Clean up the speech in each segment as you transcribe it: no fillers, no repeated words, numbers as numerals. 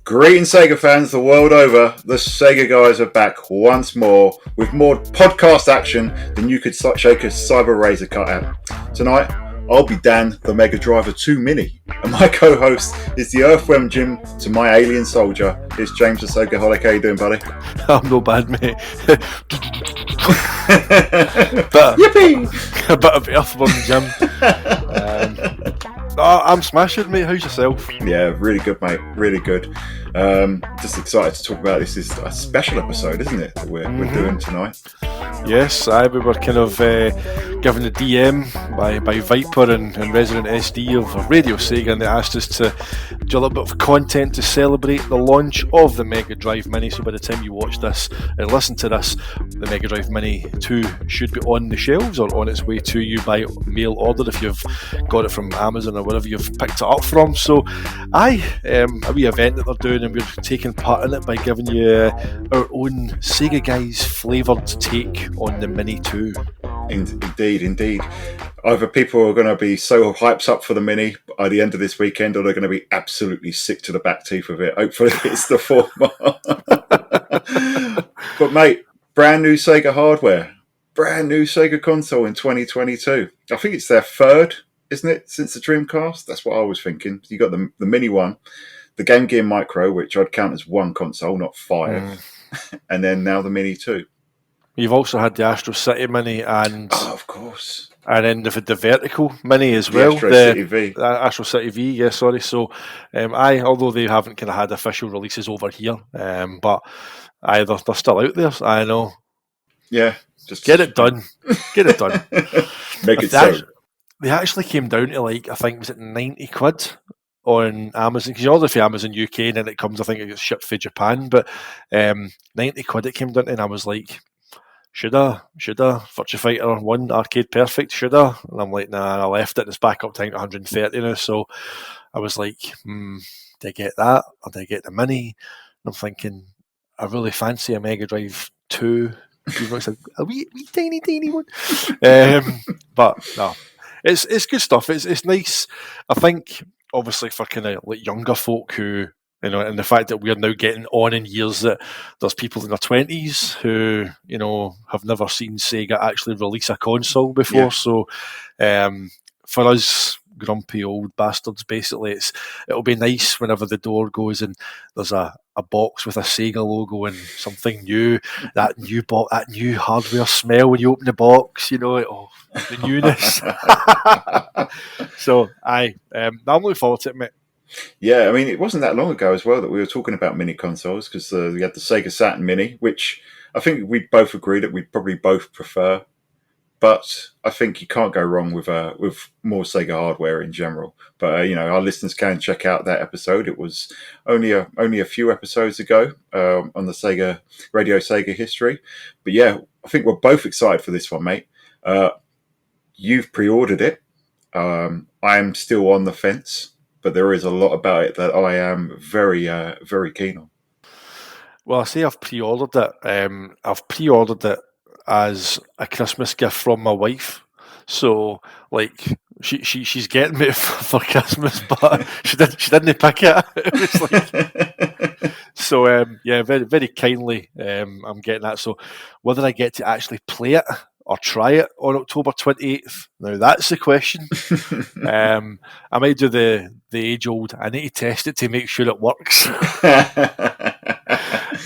Greetings, Sega fans the world over. The Sega guys are back once more with more podcast action than you could shake a Cyber Razor cut at. Tonight, I'll be Dan, the Mega Driver 2 Mini, and my co-host is the Earthworm Jim to my Alien Soldier. It's James the Sega Holic. How you doing, buddy? I'm no bad, mate. Yippee! A bit of Earthworm Jim. I'm smashing, mate. How's yourself? Yeah, really good, mate. Really good. Just excited to talk about this. This is a special episode, isn't it, that we're doing tonight? Yes, we were kind of given the DM by Viper and Resident SD of RadioSEGA, and they asked us to do a little bit of content to celebrate the launch of the Mega Drive Mini. So by the time you watch this and listen to this, the Mega Drive Mini 2 should be on the shelves or on its way to you by mail order if you've got it from Amazon or wherever you've picked it up from. So a wee event that they're doing, and we're taking part in it by giving you our own Sega Guys flavoured take on the Mini 2. Indeed. Either people are going to be so hyped up for the Mini by the end of this weekend, or they're going to be absolutely sick to the back teeth of it. Hopefully it's the former. But mate, brand new Sega hardware, brand new Sega console in 2022. I think it's their third, isn't it, since the Dreamcast? That's what I was thinking. You got the Mini one, the Game Gear Micro, which I'd count as one console, not five, and then now the Mini 2. You've also had the Astro City Mini, and of course, and then they've had the Vertical Mini as well. The Astro City V, yeah, sorry. So, although they haven't kind of had official releases over here, but they're still out there. I know. Yeah, just get it done. Get it done. Make it so. They actually came down to I think was it 90 quid on Amazon, because you order for Amazon UK and then it comes, I think it gets shipped for Japan, but 90 quid it came down to, and I was like, should I? Virtua Fighter 1 Arcade Perfect, should I? And I'm like, nah, I left it, and it's back up time to 130 now, so I was like, did I get that, or did I get the Mini? And I'm thinking, I really fancy a Mega Drive 2, even though it's a wee tiny one. But no, it's good stuff. It's nice. I think, obviously, for kind of like younger folk who, you know, and the fact that we're now getting on in years, that there's people in their 20s who, you know, have never seen Sega actually release a console before. Yeah. So for us grumpy old bastards, basically, it'll be nice whenever the door goes and there's a box with a Sega logo and something new, that new hardware smell when you open the box, you know, the newness. So I'm looking forward to it, mate. Yeah, I mean, it wasn't that long ago as well that we were talking about mini consoles, because we had the Sega Saturn Mini, which I think we both agreed that we'd probably both prefer. But I think you can't go wrong with more Sega hardware in general. But you know, our listeners can check out that episode. It was only a few episodes ago on the Sega RadioSEGA history. But yeah, I think we're both excited for this one, mate. You've pre-ordered it. I'm still on the fence, but there is a lot about it that I am very, very keen on. Well, I say I've pre-ordered it. I've pre-ordered it as a Christmas gift from my wife. So, like, she's getting me for Christmas, but she didn't pick it. It was like, so, yeah, very, very kindly, I'm getting that. So, whether I get to actually play it or try it on October 28th, now that's the question. I might do the age-old, I need to test it to make sure it works.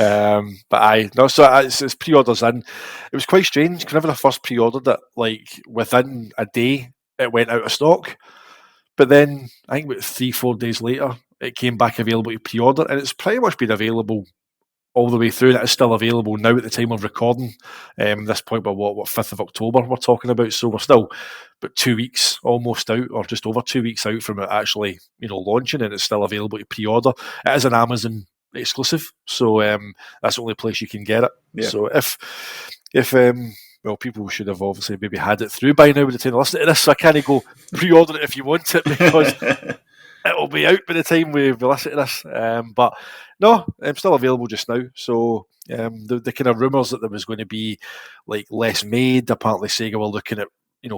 It's pre-orders in. It was quite strange. Whenever I first pre-ordered it, like within a day, it went out of stock. But then I think about 3-4 days later, it came back available to pre-order, and it's pretty much been available all the way through. And it is still available now at the time of recording. This point, but what 5th of October we're talking about. So we're still about 2 weeks almost out, or just over 2 weeks out from it actually, you know, launching, and it's still available to pre-order. It is an Amazon exclusive, so that's the only place you can get it. Yeah. So if well, people should have obviously maybe had it through by now by the time they listen to this, so I can't go pre-order it if you want it, because it'll be out by the time we listen to this. But no, I'm still available just now. So the kind of rumours that there was going to be like less made, apparently Sega were looking at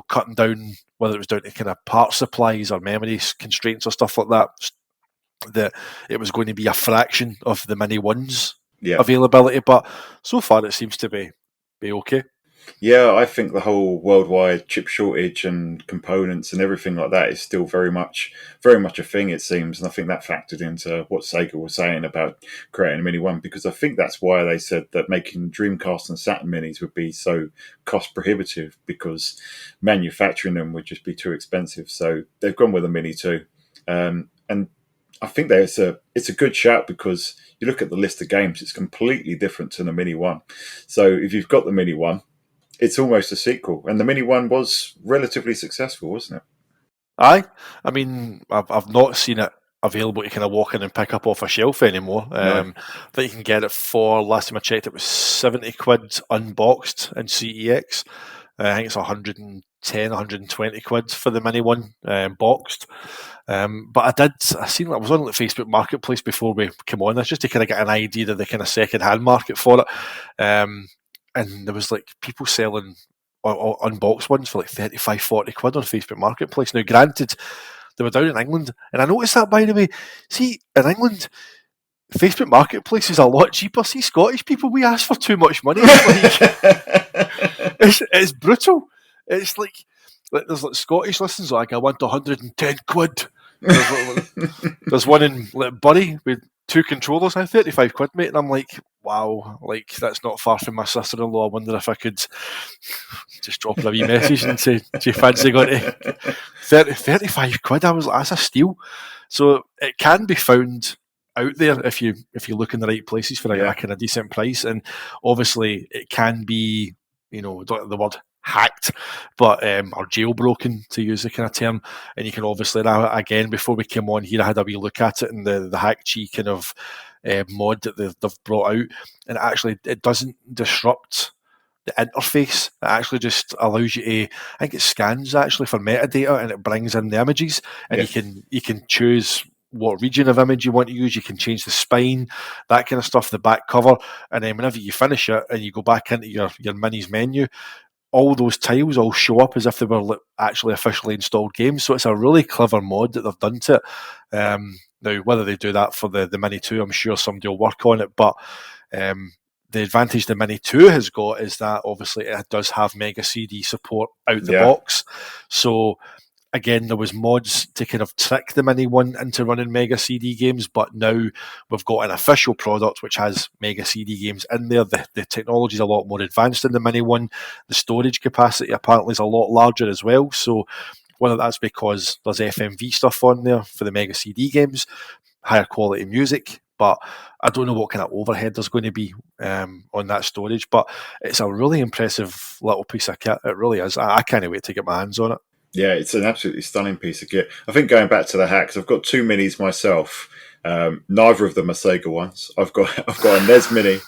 cutting down, whether it was down to kind of part supplies or memory constraints or stuff like that it was going to be a fraction of the Mini 1's availability. But so far, it seems to be okay. Yeah, I think the whole worldwide chip shortage and components and everything like that is still very much a thing, it seems. And I think that factored into what Sega was saying about creating a Mini 1, because I think that's why they said that making Dreamcast and Saturn Minis would be so cost prohibitive, because manufacturing them would just be too expensive. So they've gone with a Mini 2. And I think it's a good shout, because you look at the list of games, it's completely different to the Mini 1. So if you've got the Mini 1, it's almost a sequel, and the Mini 1 was relatively successful, wasn't it? Aye, I mean, I've not seen it available to kind of walk in and pick up off a shelf anymore. No. I think you can get it for, last time I checked, it was 70 quid unboxed in CEX. I think it's 110, 120 quid for the Mini 1 boxed. But I was on the Facebook Marketplace before we came on this, just to kind of get an idea of the kind of second-hand market for it. And there was like people selling unboxed ones for like 35, 40 quid on Facebook Marketplace. Now, granted, they were down in England, and I noticed that, by the way. See, in England, Facebook Marketplace is a lot cheaper. See, Scottish people, we ask for too much money. It's brutal. It's like there's like Scottish listens like, I want 110 quid. There's one in like Bury with 2 controllers now, 35 quid, mate. And I'm like, wow, like that's not far from my sister-in-law. I wonder if I could just drop her a wee message and say, do you fancy going to 35 quid? That's a steal. So it can be found out there if you look in the right places for a kind of decent price. And obviously it can be, the word hacked, but or jailbroken, to use the kind of term. And you can obviously, again, before we came on here, I had a wee look at it, and the Hack-Chi kind of mod that they've brought out, and actually it doesn't disrupt the interface. It actually just allows you to, I think it scans actually for metadata, and it brings in the images, and you can choose what region of image you want to use. You can change the spine, that kind of stuff, the back cover, and then whenever you finish it and you go back into your Minis menu, all those tiles all show up as if they were actually officially installed games. So it's a really clever mod that they've done to it. Now, whether they do that for the Mini 2, I'm sure somebody will work on it. But the advantage the Mini 2 has got is that obviously it does have Mega CD support out the box. So again, there was mods to kind of trick the Mini 1 into running Mega CD games, but now we've got an official product which has Mega CD games in there. The technology is a lot more advanced than the Mini 1. The storage capacity apparently is a lot larger as well. So whether that's because there's FMV stuff on there for the Mega CD games, higher quality music, but I don't know what kind of overhead there's going to be on that storage. But it's a really impressive little piece of kit. It really is. I can't wait to get my hands on it. Yeah, it's an absolutely stunning piece of kit. I think going back to the hacks, I've got 2 minis myself. Neither of them are Sega ones. I've got a NES Mini,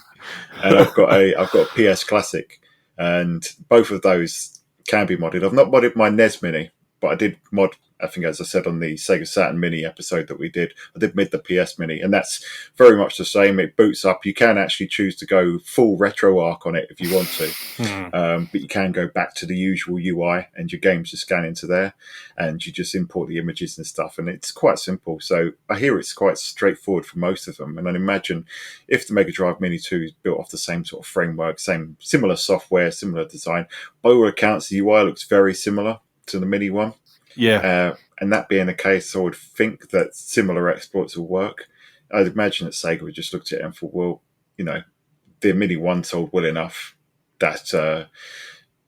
and I've got a PS Classic, and both of those can be modded. I've not modded my NES Mini, but I did mod, I think, as I said on the Sega Saturn Mini episode that we did, I did mod the PS Mini, and that's very much the same. It boots up. You can actually choose to go full RetroArch on it if you want to, but you can go back to the usual UI, and your games just scan into there, and you just import the images and stuff, and it's quite simple. So I hear it's quite straightforward for most of them, and I'd imagine if the Mega Drive Mini 2 is built off the same sort of framework, similar software, similar design, by all accounts, the UI looks very similar to the Mini 1. Yeah. And that being the case, I would think that similar exploits will work. I'd imagine that Sega would just looked at it and thought, well, the Mini 1 sold well enough that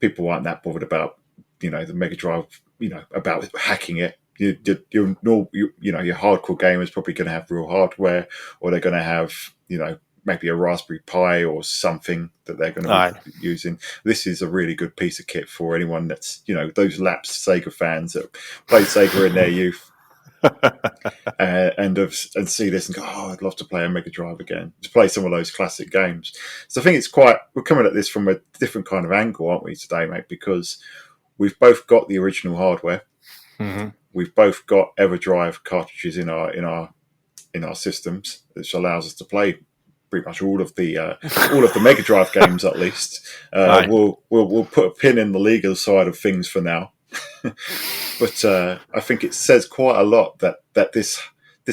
people aren't that bothered about, the Mega Drive, about hacking it. Your hardcore game is probably going to have real hardware, or they're going to have, maybe a Raspberry Pi or something that they're going to be using. This is a really good piece of kit for anyone that's, those lapsed Sega fans that played Sega in their youth and see this and go, oh, I'd love to play a Mega Drive again, to play some of those classic games. So I think we're coming at this from a different kind of angle, aren't we, today, mate? Because we've both got the original hardware. Mm-hmm. We've both got EverDrive cartridges in our systems, which allows us to play pretty much all of the Mega Drive games at least. Aye. We'll put a pin in the legal side of things for now. But I think it says quite a lot that this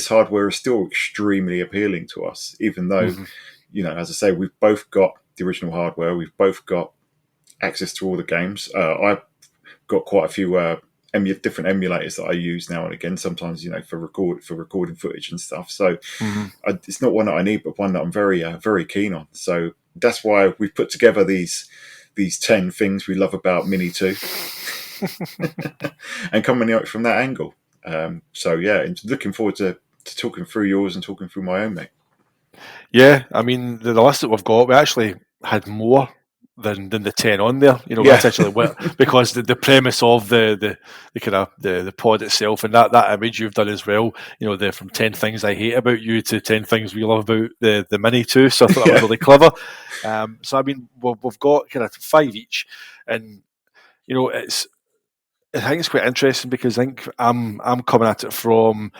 hardware is still extremely appealing to us, even though, as I say, we've both got the original hardware, we've both got access to all the games. I've got quite a few different emulators that I use now and again, sometimes, for recording footage and stuff. So it's not one that I need, but one that I'm very, very keen on. So that's why we've put together these 10 things we love about Mini 2 and coming at it from that angle. So yeah, looking forward to talking through yours and talking through my own, mate. Yeah, I mean, the list that we've got, we actually had more than the 10 on there. That's actually because the premise of the kind of the pod itself, and that image you've done as well, from 10 things I hate about you to 10 things we love about the Mini too. So I thought that was really clever. So I mean, we've got kind of 5 each, and I think it's quite interesting because I think I'm coming at it from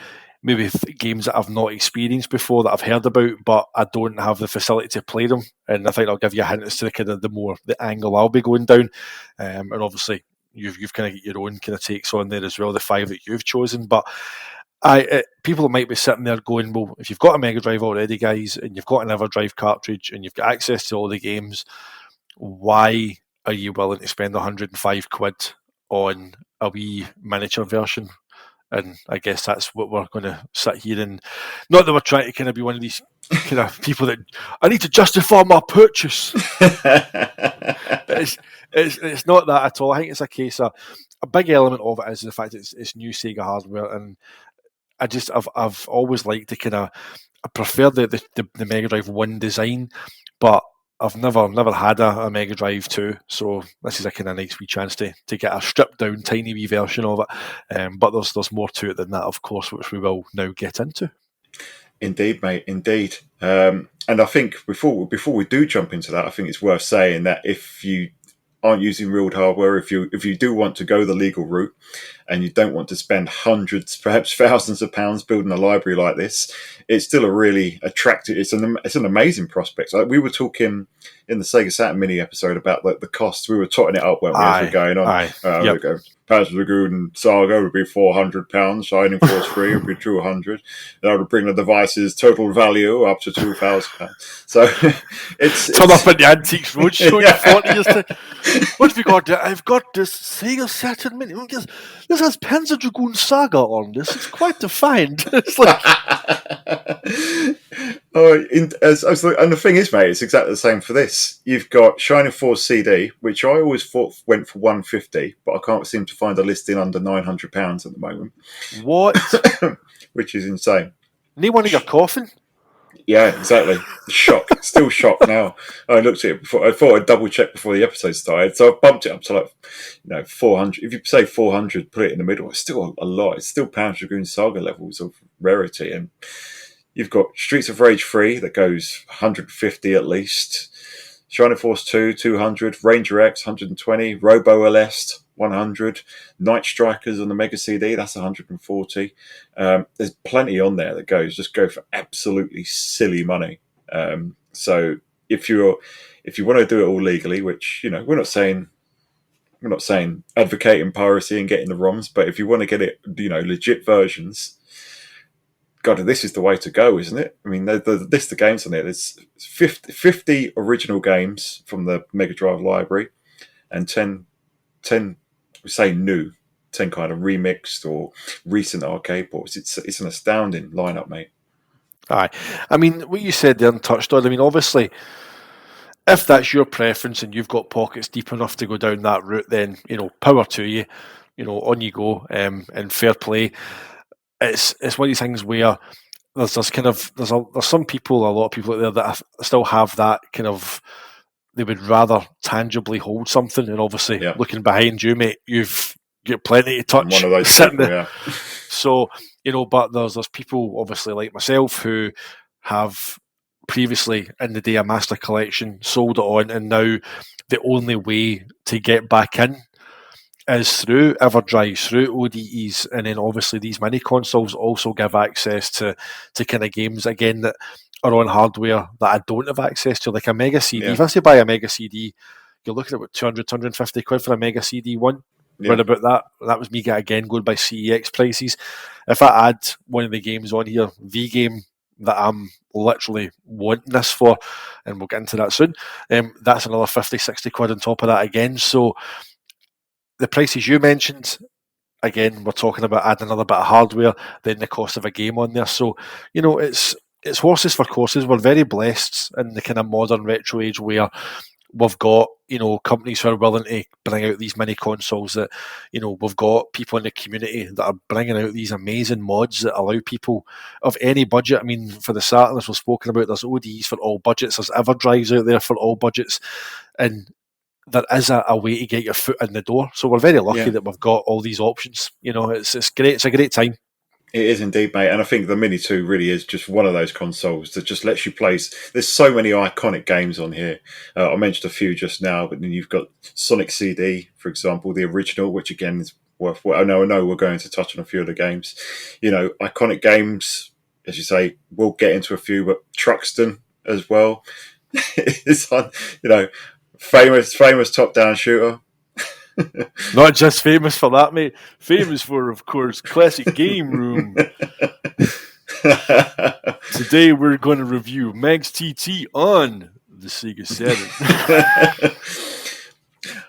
maybe games that I've not experienced before, that I've heard about, but I don't have the facility to play them. And I think I'll give you a hint as to the angle I'll be going down. And obviously, you've kind of got your own kind of takes on there as well, the 5 that you've chosen. But people might be sitting there going, well, if you've got a Mega Drive already, guys, and you've got an EverDrive cartridge, and you've got access to all the games, why are you willing to spend 105 quid on a wee miniature version? And I guess that's what we're going to sit here and, not that we're trying to kind of be one of these kind of people that I need to justify my purchase. It's not that at all. I think it's a case of a big element of it is the fact that it's new Sega hardware, and I've always liked to kind of, I prefer the Mega Drive 1 design, but I've never had a Mega Drive 2, so this is a kind of nice wee chance to get a stripped down tiny wee version of it. But there's more to it than that, of course, which we will now get into. Indeed, mate, indeed. And I think before we do jump into that, I think it's worth saying that if you aren't using real hardware, if you do want to go the legal route and you don't want to spend hundreds, perhaps thousands of pounds building a library like this, it's still a really attractive, it's an amazing prospect. Like we were talking in the Sega Saturn Mini episode about the costs. We were totting it up when we were going on. Yep. Panzer Dragoon Saga would be £400, Shining Force 3 would be $200. That would bring the device's total value up to £2,000. So it's turn up at the Antiques Roadshow in 40 years. What have you got there? I've got this Sega Saturn Mini. This has Panzer Dragoon Saga on this. It's quite defined. It's like... and the thing is, mate, it's exactly the same for this. You've got Shining Force CD, which I always thought went for $150, but I can't seem to find a listing under £900 at the moment. What? Which is insane. Need one in your coffin? Yeah, exactly. Shock. Still shocked now. I looked at it before. I thought I'd double check before the episode started, so I bumped it up to 400. If you say 400, put it in the middle. It's still a lot. It's still Panzer Dragoon Saga levels of rarity, and you've got Streets of Rage 3 that goes 150 at least. Shining Force 2, 200. Ranger X, 120. Robo LS, 100. Night Strikers on the Mega CD, that's 140. There's plenty on there that just go for absolutely silly money. So if you want to do it all legally, which we're not saying advocating piracy and getting the ROMs, but if you want to get it, legit versions, God, this is the way to go, isn't it? I mean, the list of games on there, there's 50 original games from the Mega Drive library, and 10 we say new, 10 kind of remixed or recent arcade ports. It's an astounding lineup, mate. Aye. I mean, what you said there and touched on, I mean, obviously, if that's your preference and you've got pockets deep enough to go down that route, then, power to you, on you go, and fair play. It's one of these things where there's some people, a lot of people out there that still have that kind of, they would rather tangibly hold something, and obviously looking behind you, mate, you've got plenty to touch. One of those sitting people, there. So, but there's people obviously like myself who have previously in the day a master collection, sold it on, and now the only way to get back in is through EverDrive, through ODEs, and then obviously these mini consoles also give access to kind of games again that are on hardware that I don't have access to, like a Mega CD. Yeah. If I say buy a Mega CD, you're looking at about 200, 250 quid for a Mega CD one. Yeah. Round about that. That was me again going by CEX prices. If I add one of the games on here, the game that I'm literally wanting this for, and we'll get into that soon, that's another 50, 60 quid on top of that again. So the prices you mentioned, again, we're talking about adding another bit of hardware, then the cost of a game on there. So, it's horses for courses. We're very blessed in the kind of modern retro age where we've got, companies who are willing to bring out these mini consoles that, we've got people in the community that are bringing out these amazing mods that allow people of any budget. I mean, for the Saturn, as we've spoken about, there's ODs for all budgets, there's EverDrives out there for all budgets, and there is a way to get your foot in the door. So we're very lucky that we've got all these options. It's great. It's a great time. It is indeed, mate. And I think the Mini 2 really is just one of those consoles that just lets you play. There's so many iconic games on here. I mentioned a few just now, but then you've got Sonic CD, for example, the original, which again is worth. I know we're going to touch on a few of the games. Iconic games, as you say, we'll get into a few, but Truxton as well. It's on, famous top-down shooter. Not just famous for that, mate. Famous for, of course, Classic Game Room. Today we're going to review Megs TT on the Sega Saturn.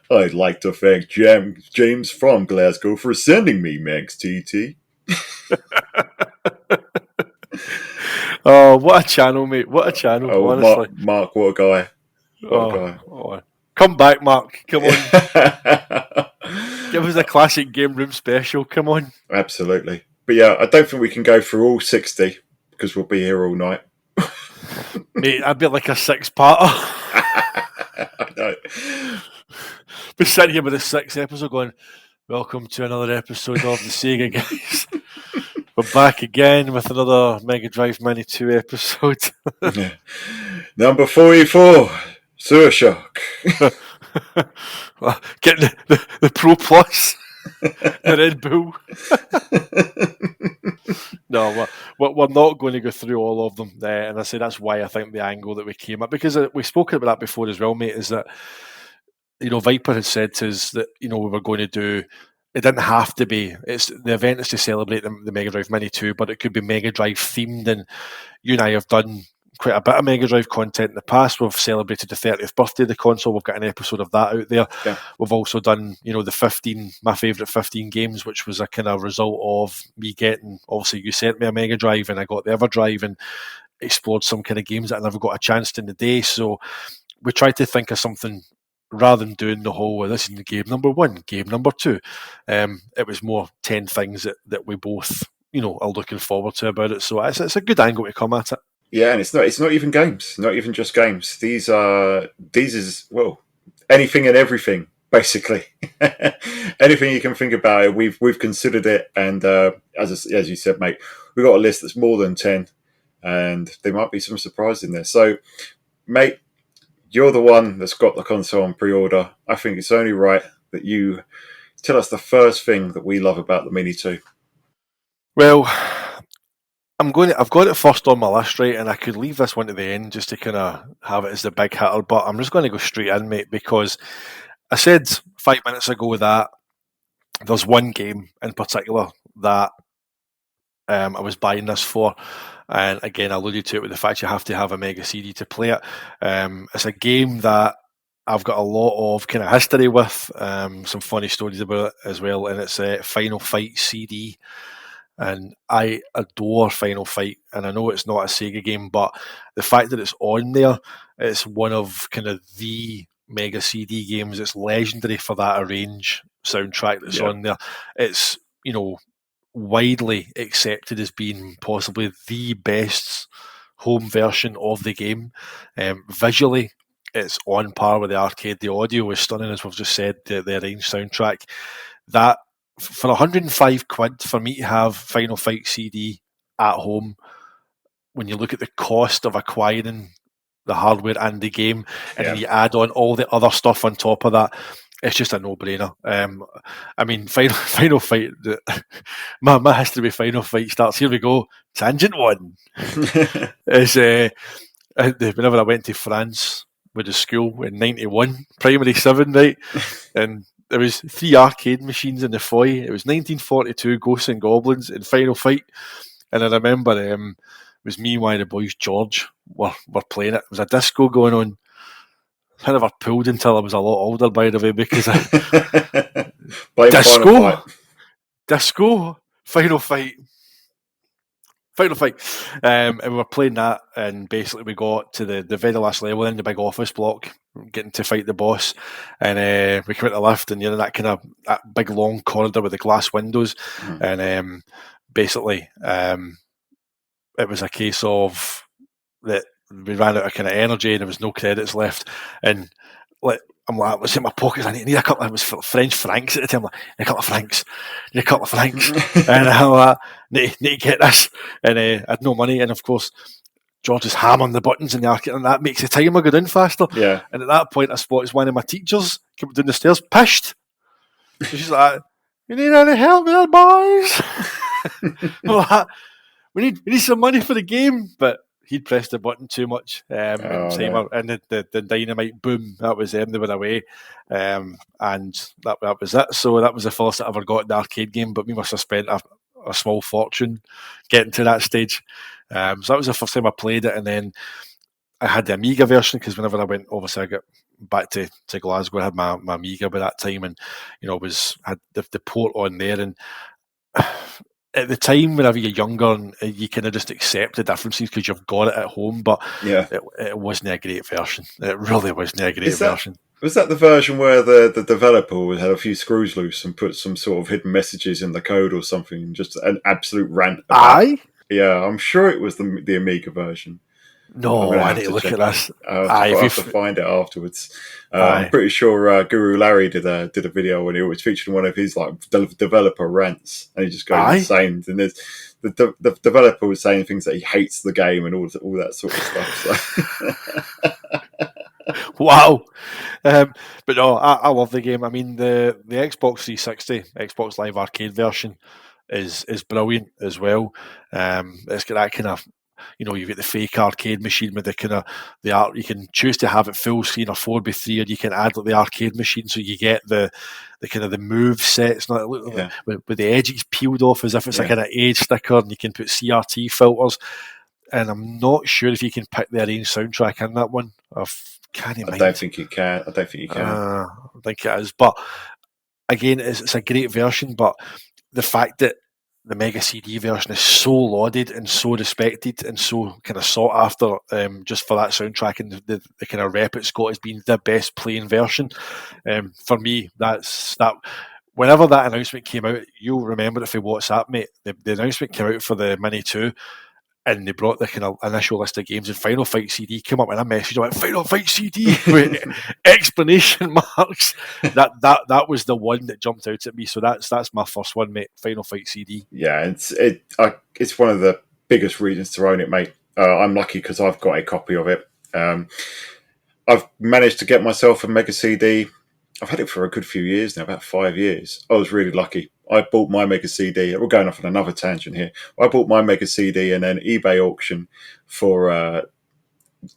I'd like to thank James from Glasgow for sending me Megs TT. Oh, what a channel, mate. What a channel, honestly. Mark, what a guy. What a guy. Oh. Come back, Mark. Come on. Give us a Classic Game Room special. Come on. Absolutely. But yeah, I don't think we can go through all 60 because we'll be here all night. Mate, I'd be like a six-parter. I know. We're sitting here with the 6th episode going, welcome to another episode of the Sega Guys. We're back again with another Mega Drive Mini 2 episode. Number 44. Sewer Shock. Getting the Pro Plus, the Red Bull. No, we're not going to go through all of them. And I say that's why I think the angle that we came at, because we spoke about that before as well, mate, is that, Viper had said to us that, we were going to do, it didn't have to be, the event is to celebrate the Mega Drive Mini 2, but it could be Mega Drive themed, and you and I have done quite a bit of Mega Drive content in the past. We've celebrated the 30th birthday of the console. We've got an episode of that out there. Yeah. We've also done, the 15, my favourite 15 games, which was a kind of result of me getting, obviously you sent me a Mega Drive and I got the EverDrive and explored some kind of games that I never got a chance to in the day. So we tried to think of something rather than doing the whole, well, this is game number 1, game number 2. It was more 10 things that we both, are looking forward to about it. So it's a good angle to come at it. Yeah, and it's not even games, not even just games. These is anything and everything, basically. Anything you can think about it, we've considered it, and as you said, mate, we've got a list that's more than 10, and there might be some surprise in there. So, mate, you're the one that's got the console on pre-order. I think it's only right that you tell us the first thing that we love about the Mini 2. Well, I've got it first on my list, right, and I could leave this one to the end just to kind of have it as the big hitter, but I'm just going to go straight in, mate, because I said 5 minutes ago that there's one game in particular that I was buying this for, and again, I alluded to it with the fact you have to have a Mega CD to play it. It's a game that I've got a lot of kind of history with, some funny stories about it as well, and it's a Final Fight CD. And I adore Final Fight, and I know it's not a Sega game, but the fact that it's on there, it's one of kind of the Mega CD games. It's legendary for that Arrange soundtrack that's on there. It's, widely accepted as being possibly the best home version of the game. Visually, it's on par with the arcade. The audio is stunning, as we've just said, the Arrange soundtrack. That, for 105 quid for me to have Final Fight CD at home, when you look at the cost of acquiring the hardware and the game, and then you add on all the other stuff on top of that, it's just a no-brainer. I mean, Final Fight. My history with Final Fight starts. Here we go. Tangent one is whenever I went to France with the school in '91, primary 7, right, and there was 3 arcade machines in the foyer. It was 1942 Ghosts and Goblins and Final Fight, and I remember it was me and one of the boys, George, were playing it. There was a disco going on. I never pulled until I was a lot older, by the way, because disco, Final Fight. And we were playing that, and basically we got to the very last level in the big office block, getting to fight the boss, and we came out the lift, and you're in that kind of that big long corridor with the glass windows, and basically it was a case of that we ran out of kind of energy and there was no credits left, and like I'm like, what's in my pockets? I need a couple. It was French francs at the time. I'm like, need a couple of francs, and I'm like, need to get this. And I had no money, and of course, George is hammering the buttons in the arcade, and that makes the timer go down faster. Yeah. And at that point, I spotted one of my teachers came down the stairs, pissed. So she's like, "You need any help there, boys?" Like, we need some money for the game, but he'd pressed the button too much, and the dynamite boom. That was them. They were away, and that was it. So that was the first I ever got in the arcade game. But we must have spent a small fortune getting to that stage. So that was the first time I played it, and then I had the Amiga version because whenever I went, obviously I got back to Glasgow, I had my Amiga by that time, and had the port on there, and at the time, whenever you're younger, and you kind of just accept the differences because you've got it at home, but it wasn't a great version. It really wasn't a great version. Was that the version where the developer had a few screws loose and put some sort of hidden messages in the code or something? Just an absolute rant. Aye? Yeah, I'm sure it was the Amiga version. No, I need to look at this. I have to find it afterwards. I'm pretty sure Guru Larry did a video when he was featured in one of his like developer rants, and he just goes insane. And there's the developer was saying things that he hates the game and all that sort of stuff. So. Wow. But no, I love the game. I mean, the Xbox 360, Xbox Live Arcade version is brilliant as well. It's got that kind of, you've got the fake arcade machine with the kind of the art. You can choose to have it full screen or 4:3, or you can add like the arcade machine, so you get the kind of the move sets, with the edges peeled off as if it's a kind of age sticker, and you can put CRT filters. And I'm not sure if you can pick the arranged soundtrack in that one. I don't think you can. I think it is, but again, it's a great version. But the fact that the Mega CD version is so lauded and so respected and so kind of sought after, just for that soundtrack and the kind of rep it's got as being the best playing version. For me, that's that. Whenever that announcement came out, you'll remember it for WhatsApp, mate. The announcement came out for the Mini 2, and they brought the kind of initial list of games, and Final Fight CD came up, and I messaged, I went, Final Fight CD with explanation marks. That was the one that jumped out at me. So that's my first one, mate. Final Fight CD. Yeah, it's one of the biggest reasons to own it, mate. I'm lucky because I've got a copy of it. I've managed to get myself a Mega CD. I've had it for a good few years now, about 5 years. I was really lucky. I bought my Mega CD. We're going off on another tangent here. I bought my Mega CD and then eBay auction for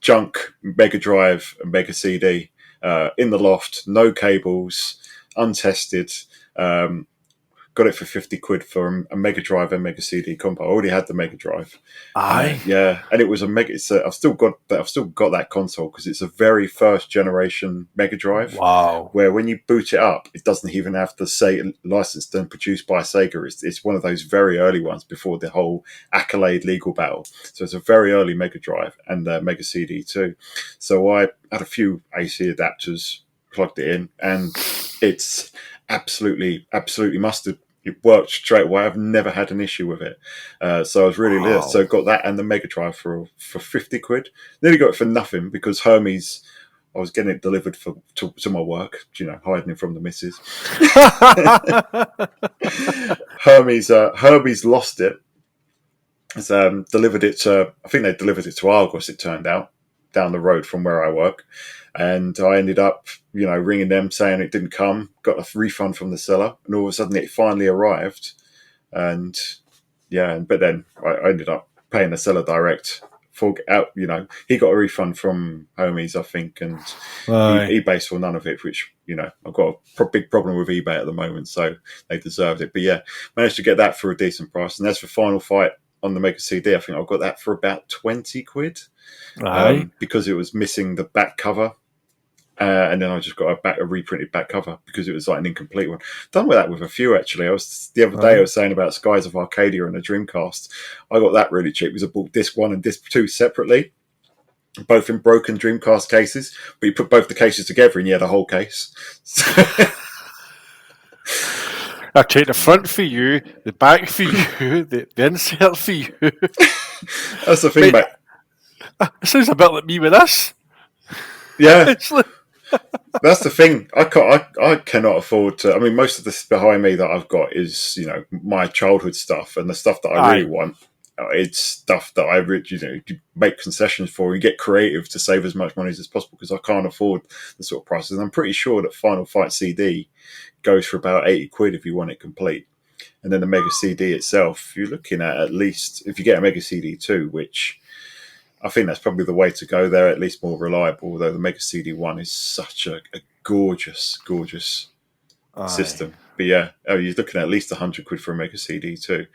junk Mega Drive and Mega CD in the loft, no cables, untested. Got it for 50 quid for a Mega Drive and Mega CD combo. I already had the Mega Drive. Yeah, and it was a Mega. I've still got that console because it's a very first generation Mega Drive. Wow. Where when you boot it up, it doesn't even have the Sega licensed and produced by Sega. It's one of those very early ones before the whole accolade legal battle. So it's a very early Mega Drive and Mega CD too. So I had a few AC adapters, plugged it in, and it's absolutely mustard. It worked straight away. I've never had an issue with it. So I was really lit. So got that and the Mega Drive for 50 quid. Nearly got it for nothing because Hermes, I was getting it delivered to my work, hiding it from the missus. Hermes lost it. Delivered it to, I think they delivered it to Argos, it turned out, down the road from where I work. And I ended up, ringing them saying it didn't come, got a refund from the seller, and all of a sudden it finally arrived. And but then I ended up paying the seller direct. He got a refund from Homies, I think, and eBay saw none of it, which, I've got a big problem with eBay at the moment, so they deserved it. But yeah, managed to get that for a decent price. And as for Final Fight on the Mega CD, I think I got that for about 20 quid because it was missing the back cover. And then I just got a reprinted back cover because it was like an incomplete one. Done with that with a few, actually. The other day I was saying about Skies of Arcadia and the Dreamcast. I got that really cheap because I bought disc 1 and disc 2 separately, both in broken Dreamcast cases. But you put both the cases together and you had a whole case. I take the front for you, the back for you, the insert for you. That's the thing, mate. It sounds a bit like me with this. Yeah. That's the thing. I cannot afford to. I mean, most of this behind me that I've got is, my childhood stuff, and the stuff that I really want. It's stuff that I really, you make concessions for. You get creative to save as much money as possible because I can't afford the sort of prices. And I'm pretty sure that Final Fight CD goes for about 80 quid if you want it complete. And then the Mega CD itself, you're looking at least, if you get a Mega CD 2, which I think that's probably the way to go there, at least more reliable, although the Mega CD 1 is such a gorgeous, gorgeous system. But yeah, you're looking at least 100 quid for a Mega CD 2.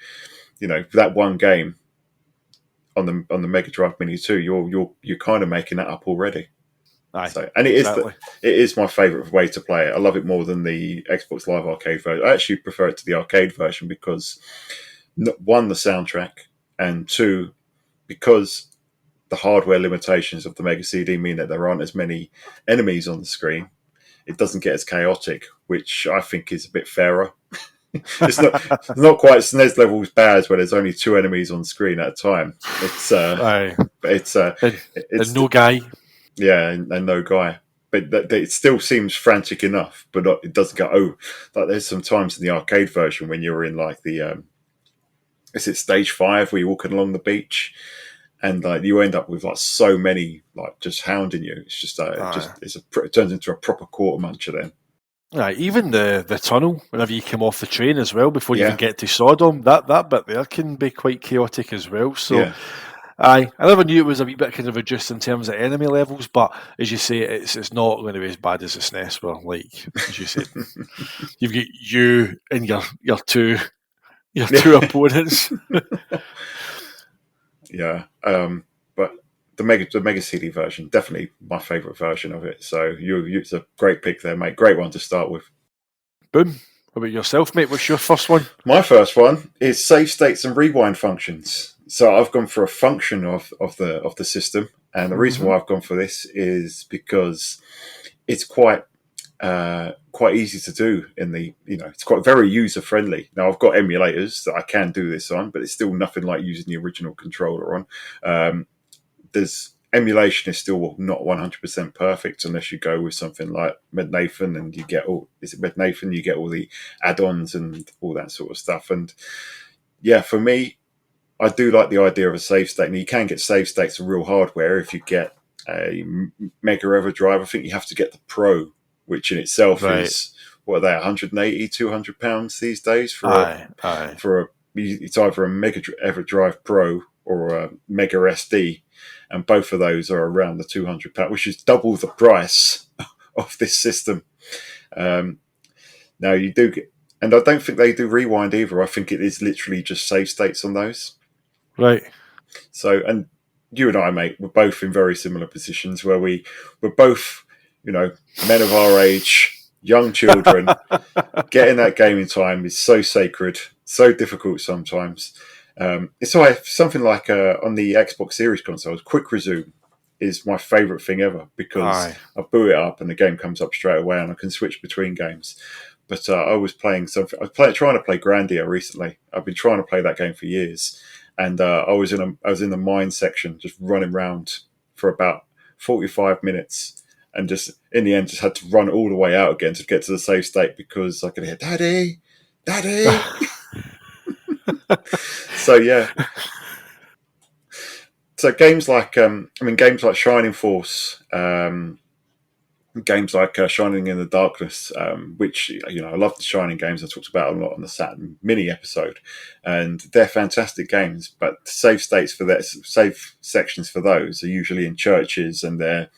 For that one game on the Mega Drive Mini 2, you're kind of making that up already. So, and it is my favourite way to play it. I love it more than the Xbox Live Arcade version. I actually prefer it to the arcade version because, one, the soundtrack, and two, because the hardware limitations of the Mega CD mean that there aren't as many enemies on the screen. It doesn't get as chaotic, which I think is a bit fairer. It's not quite SNES levels bad where there's only 2 enemies on screen at a time. It's no guy. Yeah, and no guy. But it still seems frantic enough, but it doesn't go over. Like there's some times in the arcade version when you're in like the is it stage 5 where you're walking along the beach, and you end up with like so many just hounding you. It's just it turns into a proper quarter muncher then. Even the tunnel whenever you come off the train as well before you even get to Sodom, that bit there can be quite chaotic as well. So I never knew it was a wee bit kind of reduced in terms of enemy levels, but as you say, it's not going to be as bad as the SNES were. Like as you said, you've got you and your two opponents. Yeah, but the Mega CD version, definitely my favourite version of it. So it's a great pick there, mate. Great one to start with. Boom. What about yourself, mate? What's your first one? My first one is save states and rewind functions. So I've gone for a function of the system, and the reason why I've gone for this is because it's quite easy to do it's quite very user friendly. Now I've got emulators that I can do this on, but it's still nothing like using the original controller on. Emulation is still not 100% perfect unless you go with something like Mednathan, and you get Mednathan? You get all the add-ons and all that sort of stuff. And yeah, for me, I do like the idea of a save state. And you can get save states of real hardware if you get a Mega Everdrive. I think you have to get the Pro, which in itself is, what are they, 180, 200 pounds these days for it's either a Mega Everdrive Pro or a Mega SD, and both of those are around the 200 pounds, which is double the price of this system. Now you do get, and I don't think they do rewind either. I think it is literally just save states on those. Right. So, and you and I, mate, we're both in very similar positions where we're both, men of our age, young children. Getting that gaming time is so sacred, so difficult sometimes. It's why something like on the Xbox Series consoles, Quick Resume is my favourite thing ever because I boot it up and the game comes up straight away and I can switch between games. But I was playing something. I was trying to play Grandia recently. I've been trying to play that game for years, and I was in the mine section, just running around for about 45 minutes, and just in the end, just had to run all the way out again to get to the save state because I could hear "Daddy, Daddy." So yeah. So games like games like Shining Force, games like Shining in the Darkness, which I love the Shining games. I talked about a lot on the Saturn Mini episode, and they're fantastic games. But save sections for those are usually in churches, and they're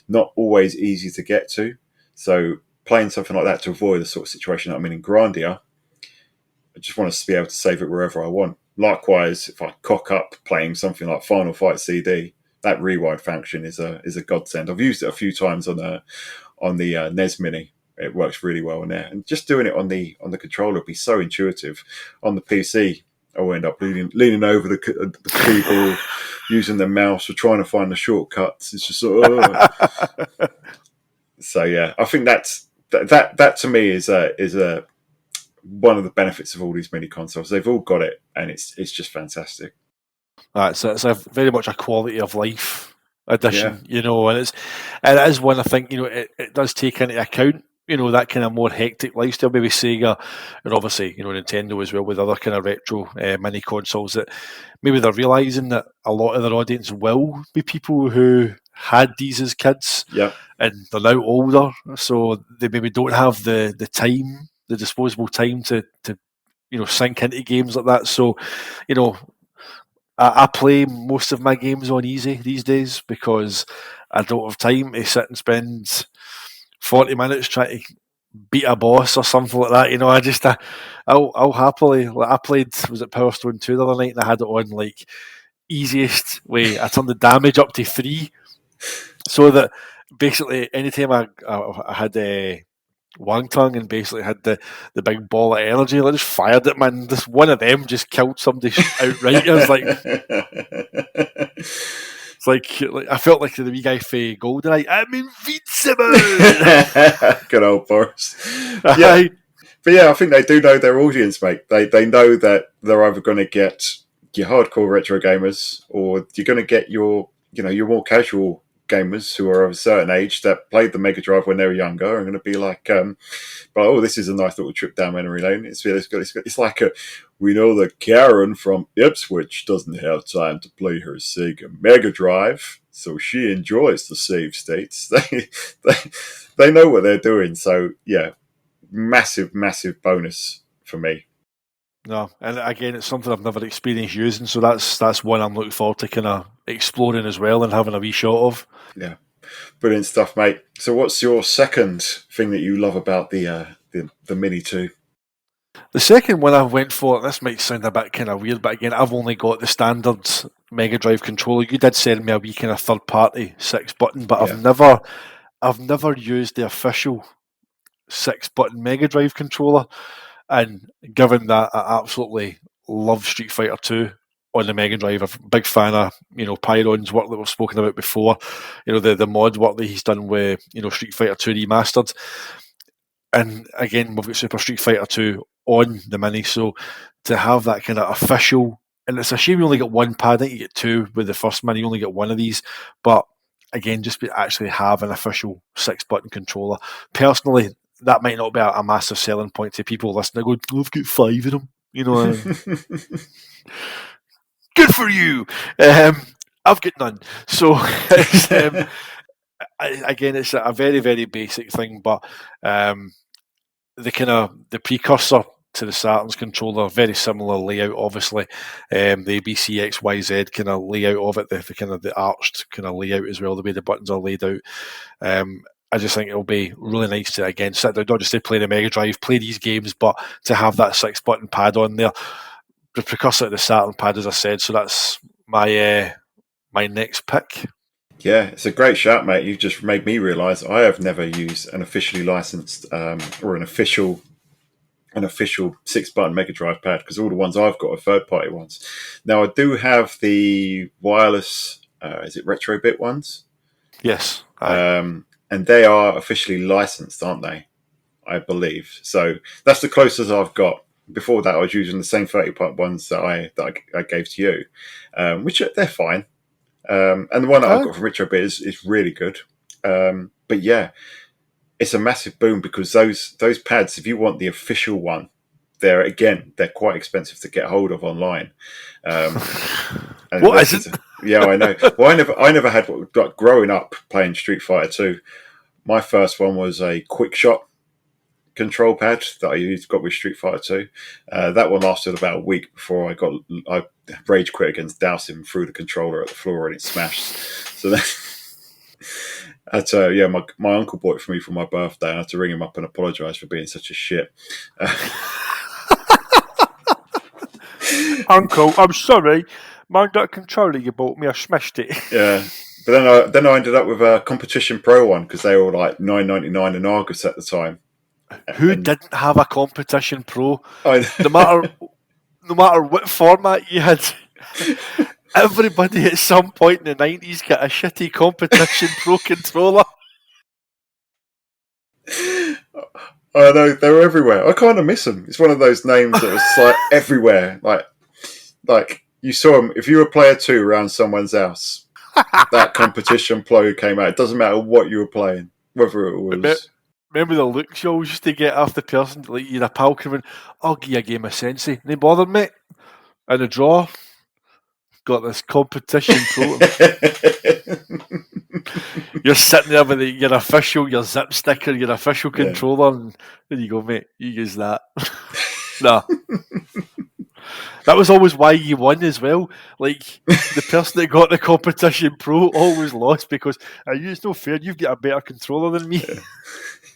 not always easy to get to. So playing something like that to avoid the sort of situation that I'm in Grandia, I just want to be able to save it wherever I want. Likewise, if I cock up playing something like Final Fight CD, that rewind function is a godsend. I've used it a few times on the NES Mini. It works really well in there, and just doing it on the controller would be so intuitive. On the PC, I'll end up leaning over the keyboard, using the mouse or trying to find the shortcuts. It's just so yeah. I think that to me is a one of the benefits of all these mini consoles. They've all got it, and it's just fantastic. So it's a very much a quality of life addition, and it is one I think it does take into account that kind of more hectic lifestyle. Maybe Sega and obviously Nintendo as well with other kind of retro mini consoles, that maybe they're realizing that a lot of their audience will be people who had these as kids, and they're now older, so they maybe don't have the time, the disposable time to sink into games like that. So I play most of my games on easy these days because I don't have time to sit and spend 40 minutes trying to beat a boss or something like that. I'll happily, I played, was it Power Stone 2 the other night, and I had it on like easiest way. I turned the damage up to 3, so that basically anytime I had a Wang Tongue and basically had the big ball of energy, I just fired it, man. This one of them just killed somebody outright. I was like, it's like I felt like the wee guy for GoldenEye. I'm invincible. Good old Boris. Yeah, but yeah, I think they do know their audience, mate. They know that they're either going to get your hardcore retro gamers, or you're going to get your more casual gamers who are of a certain age that played the Mega Drive when they were younger are going to be like, this is a nice little trip down memory lane. It's like we know that Karen from Ipswich doesn't have time to play her Sega Mega Drive, so she enjoys the save states. They know what they're doing. So yeah, massive bonus for me. No, and again, it's something I've never experienced using, so that's one I'm looking forward to kind of exploring as well and having a wee shot of. Yeah, brilliant stuff, mate. So, what's your second thing that you love about the Mini 2? The second one I went for, this might sound a bit kind of weird, but again, I've only got the standard Mega Drive controller. You did send me a wee kind of third-party 6-button, but I've never used the official 6-button Mega Drive controller. And given that I absolutely love Street Fighter 2 on the Mega Drive, I'm a big fan of Pyron's work that we've spoken about before, the mod work that he's done with Street Fighter 2 Remastered. And again, we've got Super Street Fighter 2 on the Mini, so to have that kind of official, and it's a shame you only get one pad. I think you get 2 with the first Mini, you only get one of these, but again, just actually have an official 6-button controller. Personally, that might not be a massive selling point to people listening. Going, I've got 5 of them. Good for you. I've got none. So again, it's a very, very basic thing, but the precursor to the Saturn's controller, very similar layout, obviously. The ABCXYZ kind of layout of it, the kind of the arched kind of layout as well, the way the buttons are laid out. I just think it'll be really nice to, again, sit down, not just to play the Mega Drive, play these games, but to have that 6-button pad on there. The precursor to the Saturn pad, as I said, so that's my next pick. Yeah, it's a great shout, mate. You've just made me realise I have never used an officially licensed or an official 6-button Mega Drive pad, because all the ones I've got are third-party ones. Now, I do have the wireless, is it Retrobit ones? Yes. And they are officially licensed, aren't they? I believe. So that's the closest I've got. Before that, I was using the same 30-point ones that I gave to you, which they're fine. And the one that I've got from Retrobit is really good. But yeah, it's a massive boom, because those pads, if you want the official one, they're quite expensive to get hold of online. What is it? Yeah, I know. Well, I never had, like, growing up playing Street Fighter 2. My first one was a quick shot control pad that I got with Street Fighter 2. That one lasted about a week before I rage quit against Dowsing and threw the controller at the floor and it smashed. So then, my uncle bought it for me for my birthday. I had to ring him up and apologise for being such a shit. Uncle, I'm sorry. Mind that controller you bought me? I smashed it. Yeah. But then I ended up with a Competition Pro one because they were like $9.99 in Argus at the time. Who didn't have a Competition Pro? No matter what format you had, everybody at some point in the 90s got a shitty Competition Pro controller. I know, they were everywhere. I kind of miss them. It's one of those names that was like everywhere. Like you saw them if you were player 2 around someone's house. That Competition Pro came out. It doesn't matter what you were playing, whether it was. Remember the looks you always used to get after the person, like you're a pal coming, I'll give you a game of Sensei. No bother, mate. In the drawer, got this Competition Pro. You're sitting there with your zip sticker, your official controller, and there you go, mate. You use that. Nah. That was always why you won as well. Like, the person that got the Competition Pro always lost because it's no fair, you've got a better controller than me. Yeah.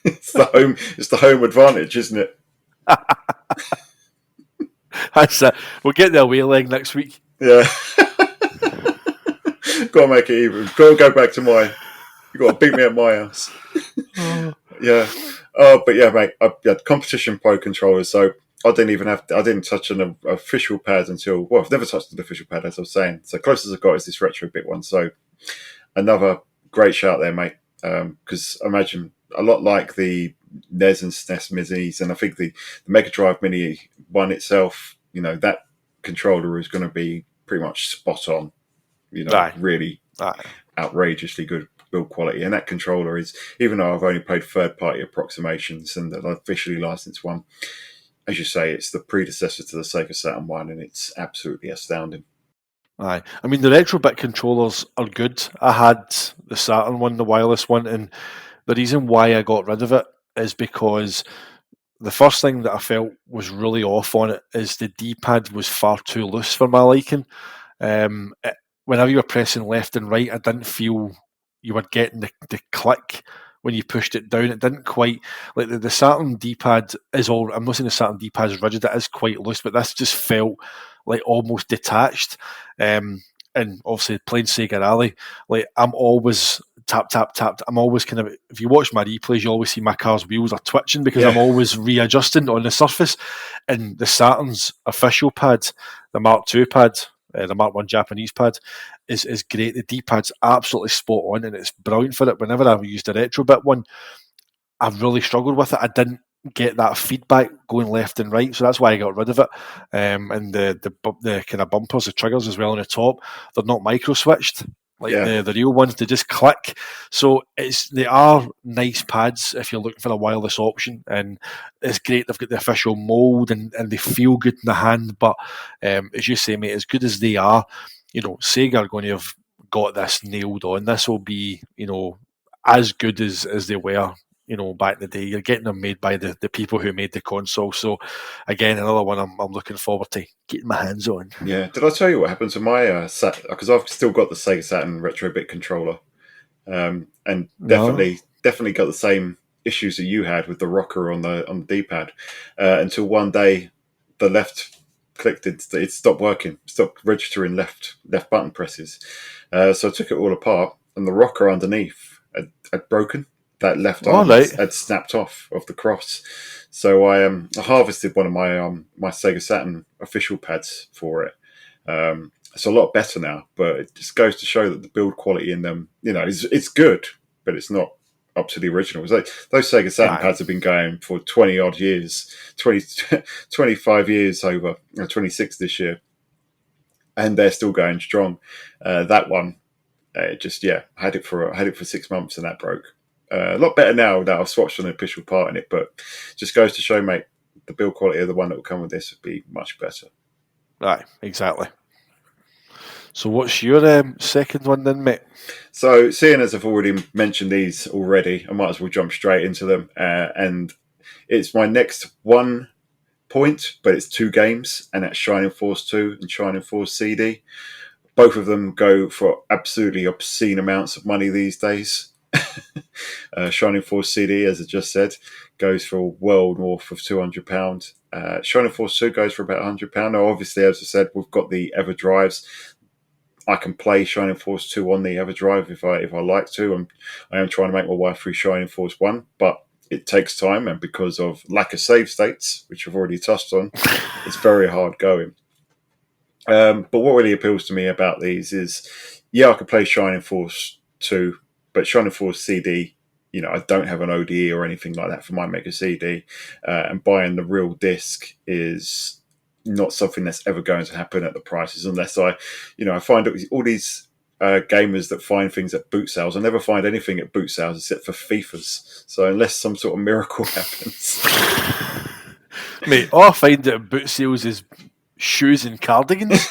It's the home advantage, isn't it? That's it. We'll get the away leg next week. Yeah. Gotta make it even. Gotta go back to you gotta beat me at my house. Yeah. But yeah, mate, I had Competition Pro controllers, so I didn't touch an official pad until, I've never touched an official pad, as I was saying. So closest I've got is this retro bit one. So another great shout there, mate. Because I imagine a lot like the NES and SNES minis, and I think the Mega Drive Mini one itself, that controller is going to be pretty much spot on. Really outrageously good build quality. And that controller is, even though I've only played third-party approximations and the officially licensed one, as you say, it's the predecessor to the Sega Saturn one, and it's absolutely astounding. Aye. I mean, the Retrobit controllers are good. I had the Saturn one, the wireless one, and the reason why I got rid of it is because the first thing that I felt was really off on it is the D-pad was far too loose for my liking. Whenever you were pressing left and right, I didn't feel you were getting the click when you pushed it down. It didn't quite, like the Saturn D-pad is all, I'm not saying the Saturn D-pad is rigid, it is quite loose, but this just felt like almost detached. And obviously playing Sega Rally, like I'm always tap. I'm always kind of, if you watch my replays, you always see my car's wheels are twitching because I'm always readjusting on the surface. And the Saturn's official pad, the Mark II pad, the Mark 1 Japanese pad, is great. The D-pad's absolutely spot on and it's brilliant for it. Whenever I've used the Retrobit one, I've really struggled with it. I didn't get that feedback going left and right, so that's why I got rid of it. And the kind of bumpers, the triggers as well on the top, they're not micro switched like the real ones. They just click. So they are nice pads if you're looking for a wireless option, and it's great. They've got the official mold and they feel good in the hand. But as you say, mate, as good as they are, Sega are going to have got this nailed on. This will be as good as they were back in the day. You're getting them made by the people who made the console. So again, another one I'm looking forward to getting my hands on. Yeah. Did I tell you what happened to my because I've still got the Sega Saturn Retrobit controller, and definitely got the same issues that you had with the rocker on the D-pad until one day the left clicked, it stopped working, stopped registering left button presses. So I took it all apart, and the rocker underneath had broken. That left arm had snapped off of the cross. So I harvested one of my Sega Saturn official pads for it. It's a lot better now, but it just goes to show that the build quality in them, it's good, but it's not up to the original. Those Sega Saturn pads have been going for 20 odd years, 25 years over, 26 this year, and they're still going strong. That one, I had it for 6 months and that broke. A lot better now that I've swatched an official part in it, but just goes to show, mate, the build quality of the one that will come with this would be much better. Right, exactly. So what's your second one then, mate? So, seeing as I've already mentioned these already, I might as well jump straight into them. And it's my next 1 point, but it's 2 games, and that's Shining Force 2 and Shining Force CD. Both of them go for absolutely obscene amounts of money these days. Shining Force CD, as I just said, goes for well north of £200. Shining Force 2 goes for about £100. Now, obviously, as I said, we've got the Ever Drives. I can play Shining Force 2 on the Ever Drive if I like to. I am trying to make my way through Shining Force 1, but it takes time, and because of lack of save states, which I've already touched on, it's very hard going. But what really appeals to me about these is, I could play Shining Force 2, but Shining Force CD, I don't have an ODE or anything like that for my Mega CD, and buying the real disc is not something that's ever going to happen at the prices unless I find all these gamers that find things at boot sales. I never find anything at boot sales except for FIFAs. So unless some sort of miracle happens, Mate, all I find at boot sales is shoes and cardigans.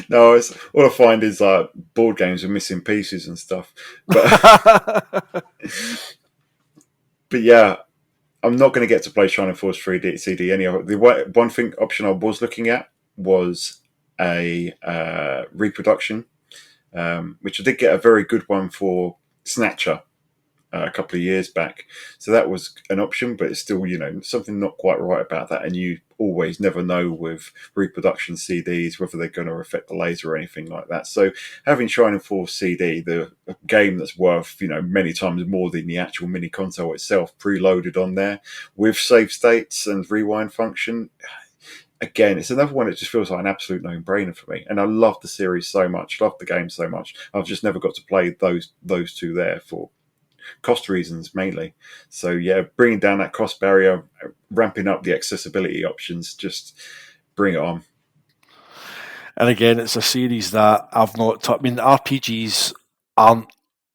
No, all I find is board games with missing pieces and stuff. But yeah, I'm not going to get to play Shining Force 3D CD anyhow. The one thing option I was looking at was a reproduction, which I did get a very good one for Snatcher a couple of years back. So that was an option, but it's still, something not quite right about that. And you always never know with reproduction CDs whether they're going to affect the laser or anything like that. So having Shining Force CD, the game that's worth, many times more than the actual mini console itself, preloaded on there with save states and rewind function. Again, it's another one that just feels like an absolute no-brainer for me. And I love the series so much, love the game so much. I've just never got to play those two there for cost reasons mainly. So yeah, bringing down that cost barrier, ramping up the accessibility options, just bring it on. And again, it's a series that I've not. I mean, RPGs aren't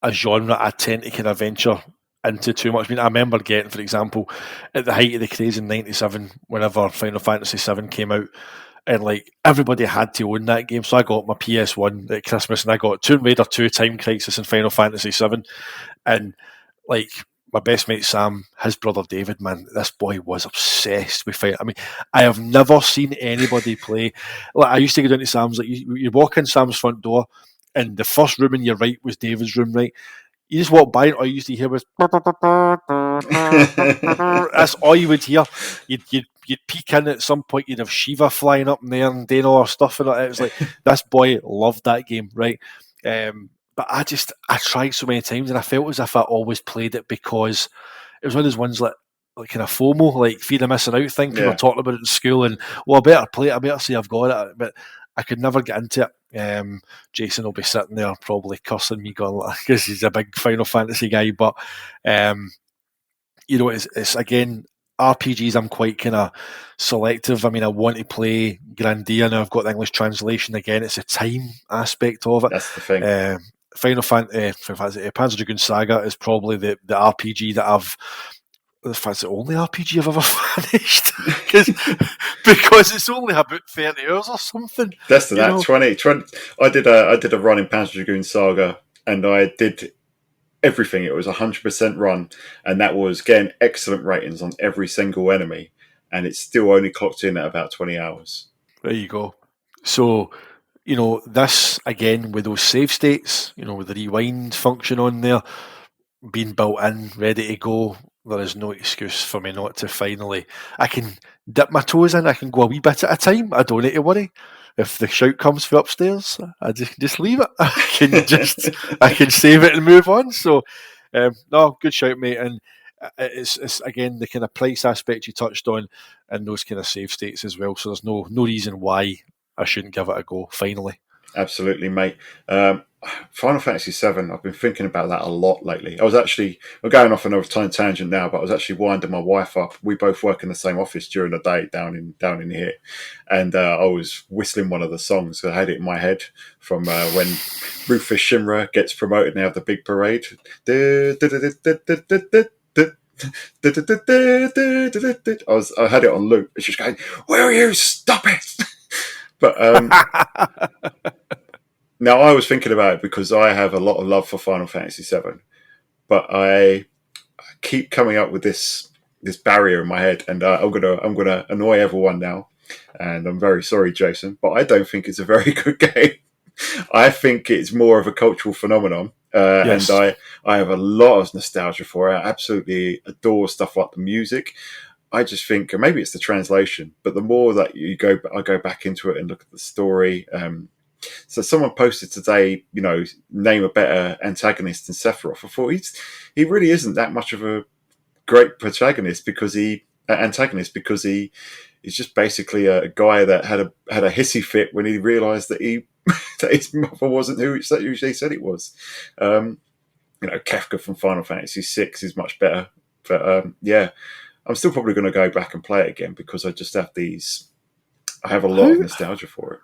a genre I tend to kind of venture into too much. I mean, I remember getting, for example, at the height of the craze in '97, whenever Final Fantasy VII came out, and like everybody had to own that game. So I got my PS1 at Christmas, and I got Tomb Raider 2, Time Crisis, and Final Fantasy VII. And like my best mate Sam, his brother David, man, this boy was obsessed with Final. I mean, I have never seen anybody play. Like I used to go down to Sam's. Like you walk in Sam's front door, and the first room on your right was David's room, right? You just walk by, and all you used to hear was that's all you would hear. You'd peek in at some point. You'd have Shiva flying up in there and doing all our stuff, and it was like this boy loved that game, right? But I tried so many times, and I felt as if I always played it because it was one of those ones like kind of FOMO, like fear of missing out thing. People were talking about it in school, and I better play it. I better say I've got it, but I could never get into it. Jason will be sitting there probably cursing me, going because he's a big Final Fantasy guy. But it's again RPGs. I'm quite kind of selective. I mean, I want to play Grandia now. I've got the English translation again. It's a time aspect of it. That's the thing. Final Fantasy Panzer Dragoon Saga is probably the RPG that I've. In fact, it's the only RPG I've ever finished because it's only about 30 hours or something. Less than that, 20. I did a run in Panzer Dragoon Saga, and I did everything. It was 100% run, and that was getting excellent ratings on every single enemy, and it's still only clocked in at about 20 hours. There you go. So, this again with those save states, with the rewind function on there being built in, ready to go. There is no excuse for me not to finally. I can dip my toes in. I can go a wee bit at a time. I don't need to worry. If the shout comes from upstairs, I just leave it. I can save it and move on. So, no, good shout, mate. And it's again the kind of price aspect you touched on, and those kind of save states as well. So there's no reason why I shouldn't give it a go. Finally, absolutely, mate. Final Fantasy VII, I've been thinking about that a lot lately. We're going off another tangent now, but I was actually winding my wife up. We both work in the same office during the day down in here, and I was whistling one of the songs. I had it in my head from when Rufus Shinra gets promoted and they have the big parade. I had it on loop. It's just going, "Will you stop it?" But now I was thinking about it because I have a lot of love for Final Fantasy VII, but I keep coming up with this barrier in my head, and I'm gonna annoy everyone now, and I'm very sorry, Jason, but I don't think it's a very good game. I think it's more of a cultural phenomenon, Yes. and I have a lot of nostalgia for it. I absolutely adore stuff like the music. I just think maybe it's the translation, but the more that I go back into it and look at the story. So someone posted today, name a better antagonist than Sephiroth. I thought he really isn't that much of a great protagonist because antagonist because he is just basically a guy that had a hissy fit when he realised that that his mother wasn't who they said it was. Kefka from Final Fantasy VI is much better, but yeah, I'm still probably going to go back and play it again because I just have I have a lot of nostalgia for it.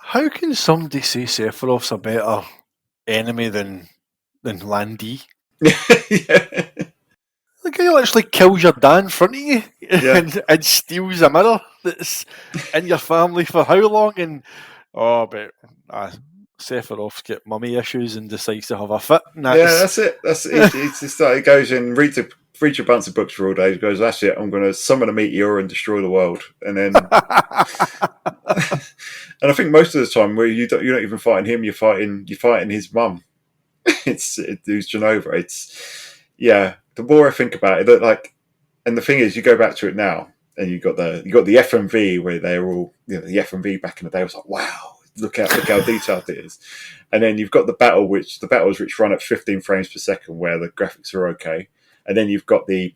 How can somebody say Sephiroth's a better enemy than Landy? Yeah. The guy literally kills your dad in front of you Yeah. and steals a mirror that's in your family for how long? And Sephiroth get mummy issues and decides to have a fit. That's it. It's just like he goes in, reads a bunch of books for all day. He goes, "That's it. I'm going to summon a meteor and destroy the world." And then, and I think most of the time, where you're not even fighting him, you're fighting his mum. Who's Genova. The more I think about it, and the thing is, you go back to it now, and you got the FMV where they were all, the FMV back in the day was like, wow, look how detailed it is, and then you've got the battles which run at 15 frames per second where the graphics are okay, and then you've got to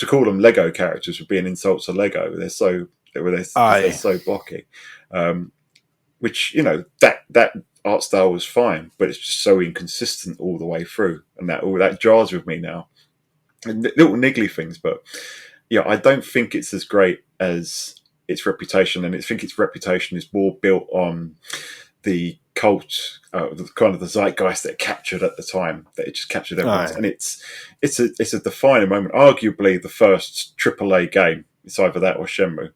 call them Lego characters would be an insult to Lego. They're so blocky, which that art style was fine, but it's just so inconsistent all the way through, and that jars with me now. And little niggly things, but I don't think it's as great as its reputation, and I think its reputation is more built on the cult, the kind of the zeitgeist that it captured at the time. That it just captured everyone, and it's a defining moment. Arguably, the first AAA game. It's either that or Shenmue.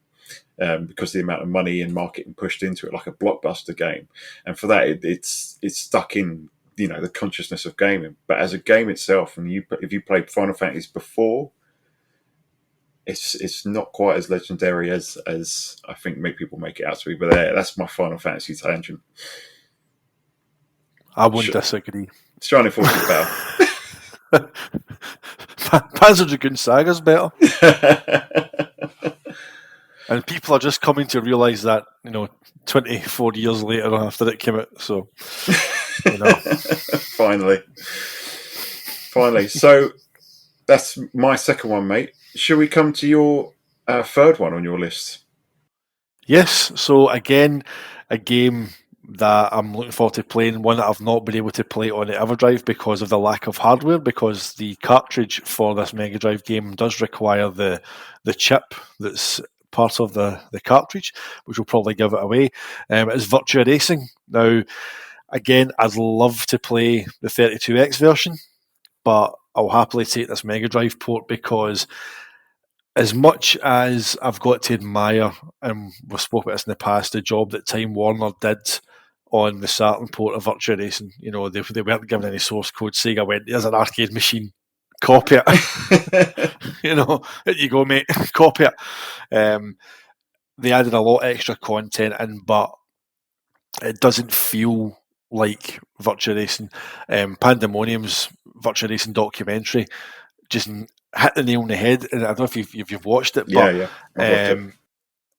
Because of the amount of money and marketing pushed into it, like a blockbuster game, and for that, it's stuck in the consciousness of gaming. But as a game itself, and if you played Final Fantasy before, it's not quite as legendary as I think people make it out to be. But that's my Final Fantasy tangent. I wouldn't disagree. Shining Force is better. Panzer Dragoon Saga's better. And people are just coming to realise that, 24 years later after it came out. So, Finally. So, that's my second one, mate. Should we come to your third one on your list? Yes. So, again, a game that I'm looking forward to playing, one that I've not been able to play on the EverDrive because of the lack of hardware, because the cartridge for this Mega Drive game does require the chip that's part of the cartridge, which will probably give it away. It's Virtua Racing. Now, again, I'd love to play the 32X version, but I'll happily take this Mega Drive port because as much as I've got to admire, and we've spoken about this in the past, the job that Time Warner did on the Saturn port of Virtua Racing, they weren't given any source code. Sega went, "There's an arcade machine. Copy it." There you go, mate. Copy it. They added a lot of extra content in, but it doesn't feel like Virtua Racing. Pandemonium's Virtua Racing documentary just hit the nail on the head. And I don't know if you've watched it, but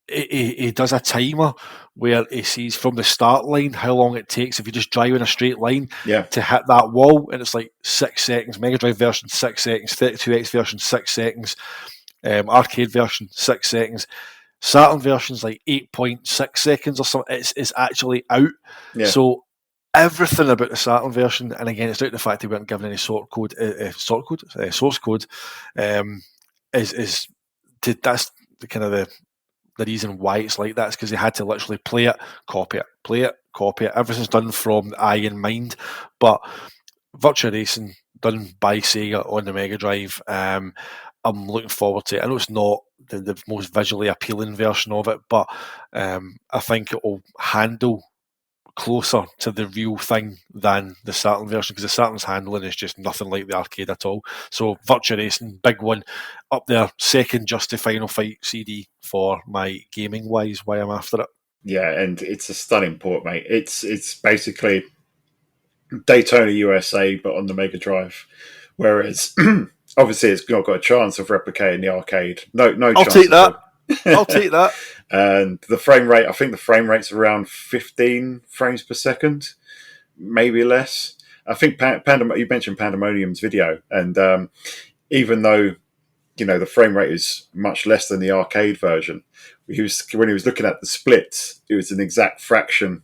he does a timer where he sees from the start line how long it takes if you just drive in a straight line to hit that wall, and it's like 6 seconds. Mega Drive version 6 seconds, 32X version 6 seconds, arcade version 6 seconds, Saturn version's like 8.6 seconds or something. It's actually out. So everything about the Saturn version, and again, it's out the fact they weren't given any source code. Is that's the kind of the reason why it's like that is because they had to literally play it, copy it. Everything's done from the eye in mind. But Virtua Racing, done by Sega on the Mega Drive, I'm looking forward to it. I know it's not the most visually appealing version of it, but I think it will handle closer to the real thing than the Saturn version, because the Saturn's handling is just nothing like the arcade at all. So Virtua Racing, big one up there, second just to Final Fight CD for my gaming wise, why I'm after it. Yeah, and it's a stunning port, mate. It's basically Daytona USA but on the Mega Drive, whereas obviously it's not got a chance of replicating the arcade. No I'll chance. Take that. I'll take that. And the frame rate, I think the frame rate's around 15 frames per second, maybe less. I think you mentioned Pandemonium's video, and even though the frame rate is much less than the arcade version, when he was looking at the splits, it was an exact fraction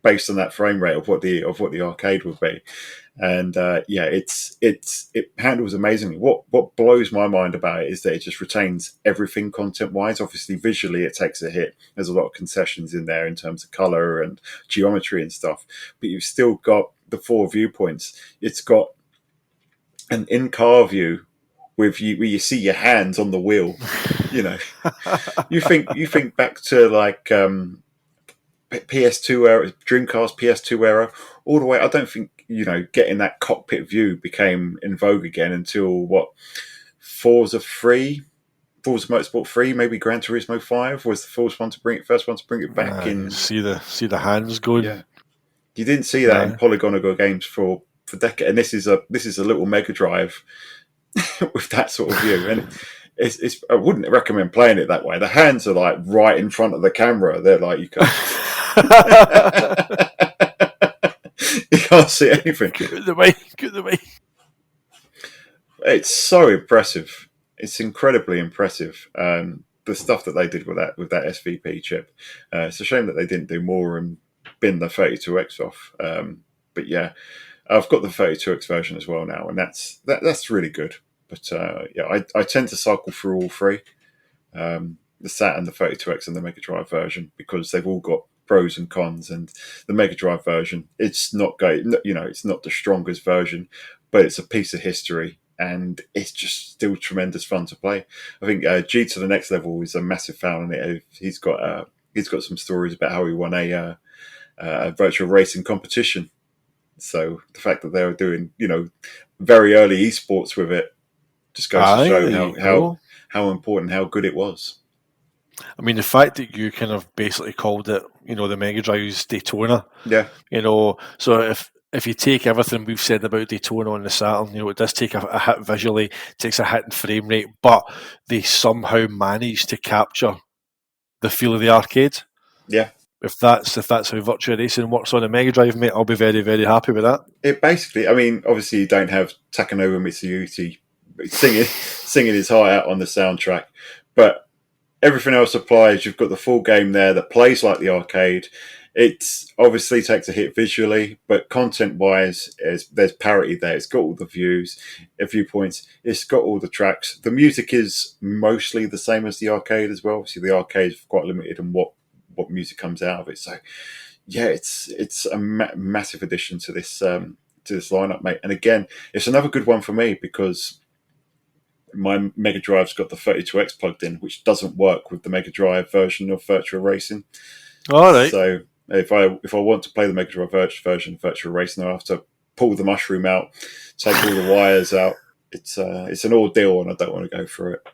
based on that frame rate of what the arcade would be. And it handles amazingly. What blows my mind about it is that it just retains everything content wise. Obviously, visually it takes a hit. There's a lot of concessions in there in terms of color and geometry and stuff, but you've still got the 4 viewpoints. It's got an in-car view with you where you see your hands on the wheel. You think back to like PS2 era, Dreamcast PS2 era, all the way. I don't think getting that cockpit view became in vogue again until Forza Motorsport 3, maybe Gran Turismo 5 was the first one to bring it back in. See the hands going. Yeah, you didn't see that in polygonal games for decades. And this is a little Mega Drive with that sort of view, and it's I wouldn't recommend playing it that way. The hands are like right in front of the camera. They're like you can't. You can't see anything. Get the way. It's so impressive. It's incredibly impressive. The stuff that they did with that SVP chip. It's a shame that they didn't do more and bin the 32X off. But yeah, I've got the 32X version as well now, and that's really good. But I tend to cycle through all three, the Saturn, the 32X, and the Mega Drive version, because they've all got pros and cons. And the Mega Drive version, it's not it's not the strongest version, but it's a piece of history, and it's just still tremendous fun to play. I think G to the Next Level is a massive fan on it. He's got some stories about how he won a virtual racing competition. So the fact that they were doing very early esports with it just goes to show how important, how good it was. I mean, the fact that you kind of basically called it, the Mega Drive's Daytona. Yeah. So if you take everything we've said about Daytona on the Saturn, it does take a hit visually, takes a hit in frame rate, but they somehow manage to capture the feel of the arcade. Yeah. If that's how Virtua Racing works on a Mega Drive, mate, I'll be very, very happy with that. It basically, I mean, obviously you don't have Takanori Mitsuyuki singing his heart out on the soundtrack, but everything else applies. You've got the full game there that plays like the arcade. It obviously takes a hit visually, but content-wise, there's parity there. It's got all the viewpoints. It's got all the tracks. The music is mostly the same as the arcade as well. Obviously, the arcade is quite limited in what music comes out of it. So, yeah, it's a massive addition to this lineup, mate. And again, it's another good one for me because my Mega Drive's got the 32X plugged in, which doesn't work with the Mega Drive version of Virtua Racing. All right. So if I want to play the Mega Drive version of Virtua Racing, I have to pull the mushroom out, take all the wires out. It's an ordeal, and I don't want to go through it.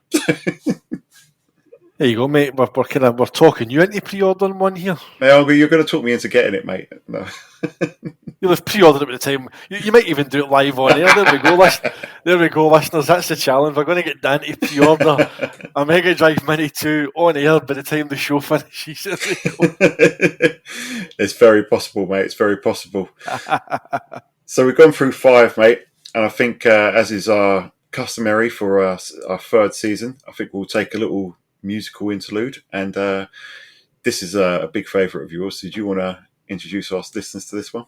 There you go, mate. We're talking you into pre-ordering one here. You're going to talk me into getting it, mate. No. You'll have pre-ordered it at the time. You might even do it live on air. There we go, listeners. That's the challenge. We're going to get Dan to pre-order a Mega Drive Mini 2 on air by the time the show finishes. It's very possible, mate. It's very possible. So we've gone through 5, mate. And I think, as is our customary for our third season, I think we'll take a little musical interlude. And this is a big favourite of yours. So do you want to introduce our listeners to this one?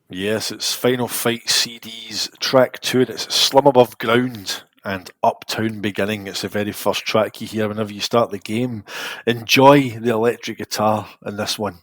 Yes, it's Final Fight CD's track 2, and it's Slum Above Ground and Uptown Beginning. It's the very first track you hear whenever you start the game. Enjoy the electric guitar in this one.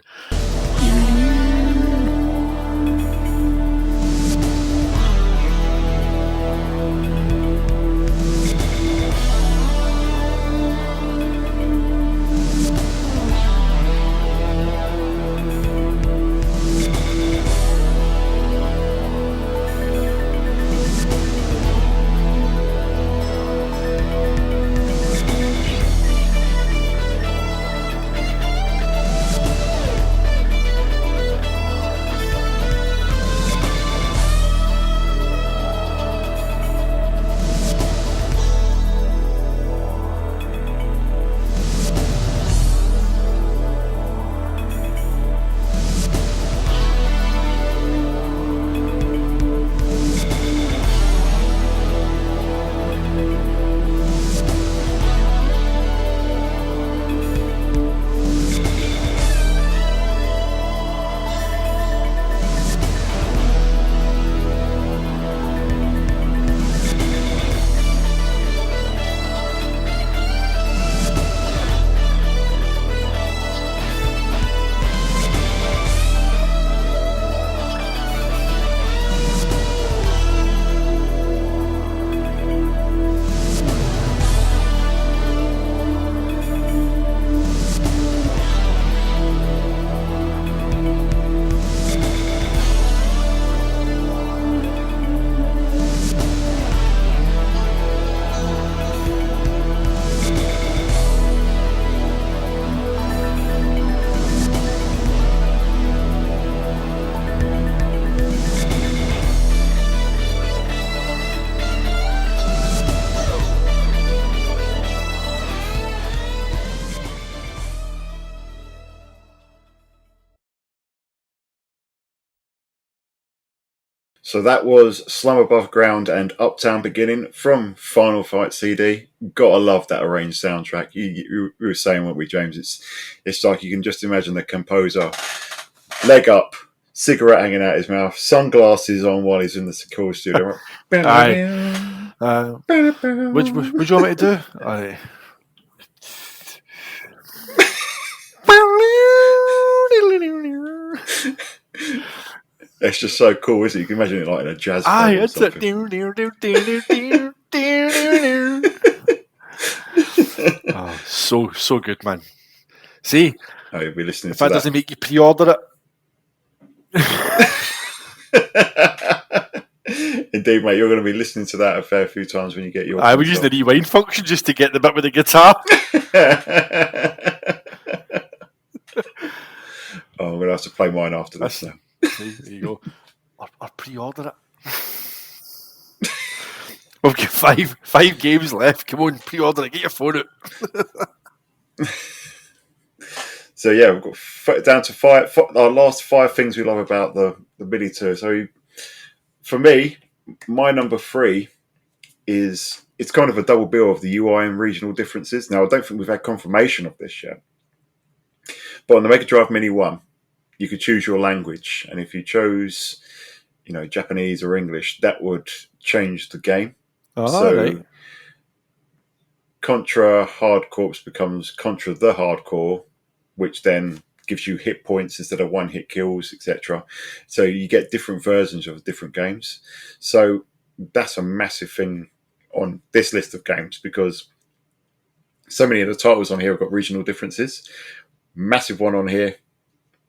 So that was Slum Above Ground and Uptown Beginning from Final Fight CD. Gotta love that arranged soundtrack. You were saying, weren't we, James? It's like you can just imagine the composer, leg up, cigarette hanging out his mouth, sunglasses on while he's in the recording studio. Aye. Would you want me to do? Aye. It's just so cool, isn't it? You can imagine it like in a jazz club or it's something. Oh, so good, man. See, Oh, you'll be listening if to that doesn't make you pre-order it. Indeed, mate, you're going to be listening to that a fair few times when you get your. I would use the rewind function just to get the bit with the guitar. Oh, I'm going to have to play mine after this now. There you go. Or pre-order it. We've got five games left. Come on, pre-order it. Get your phone out. So yeah, we've got down to five. Our last 5 things we love about the Mini 2. So for me, my number 3 is, it's kind of a double bill of the UI and regional differences. Now, I don't think we've had confirmation of this yet, but on the Mega Drive Mini 1, you could choose your language, and if you chose, Japanese or English, that would change the game. Right. Contra Hard Corps becomes Contra the Hardcore, which then gives you hit points instead of one-hit kills, etc. So you get different versions of different games. So that's a massive thing on this list of games, because so many of the titles on here have got regional differences. Massive one on here,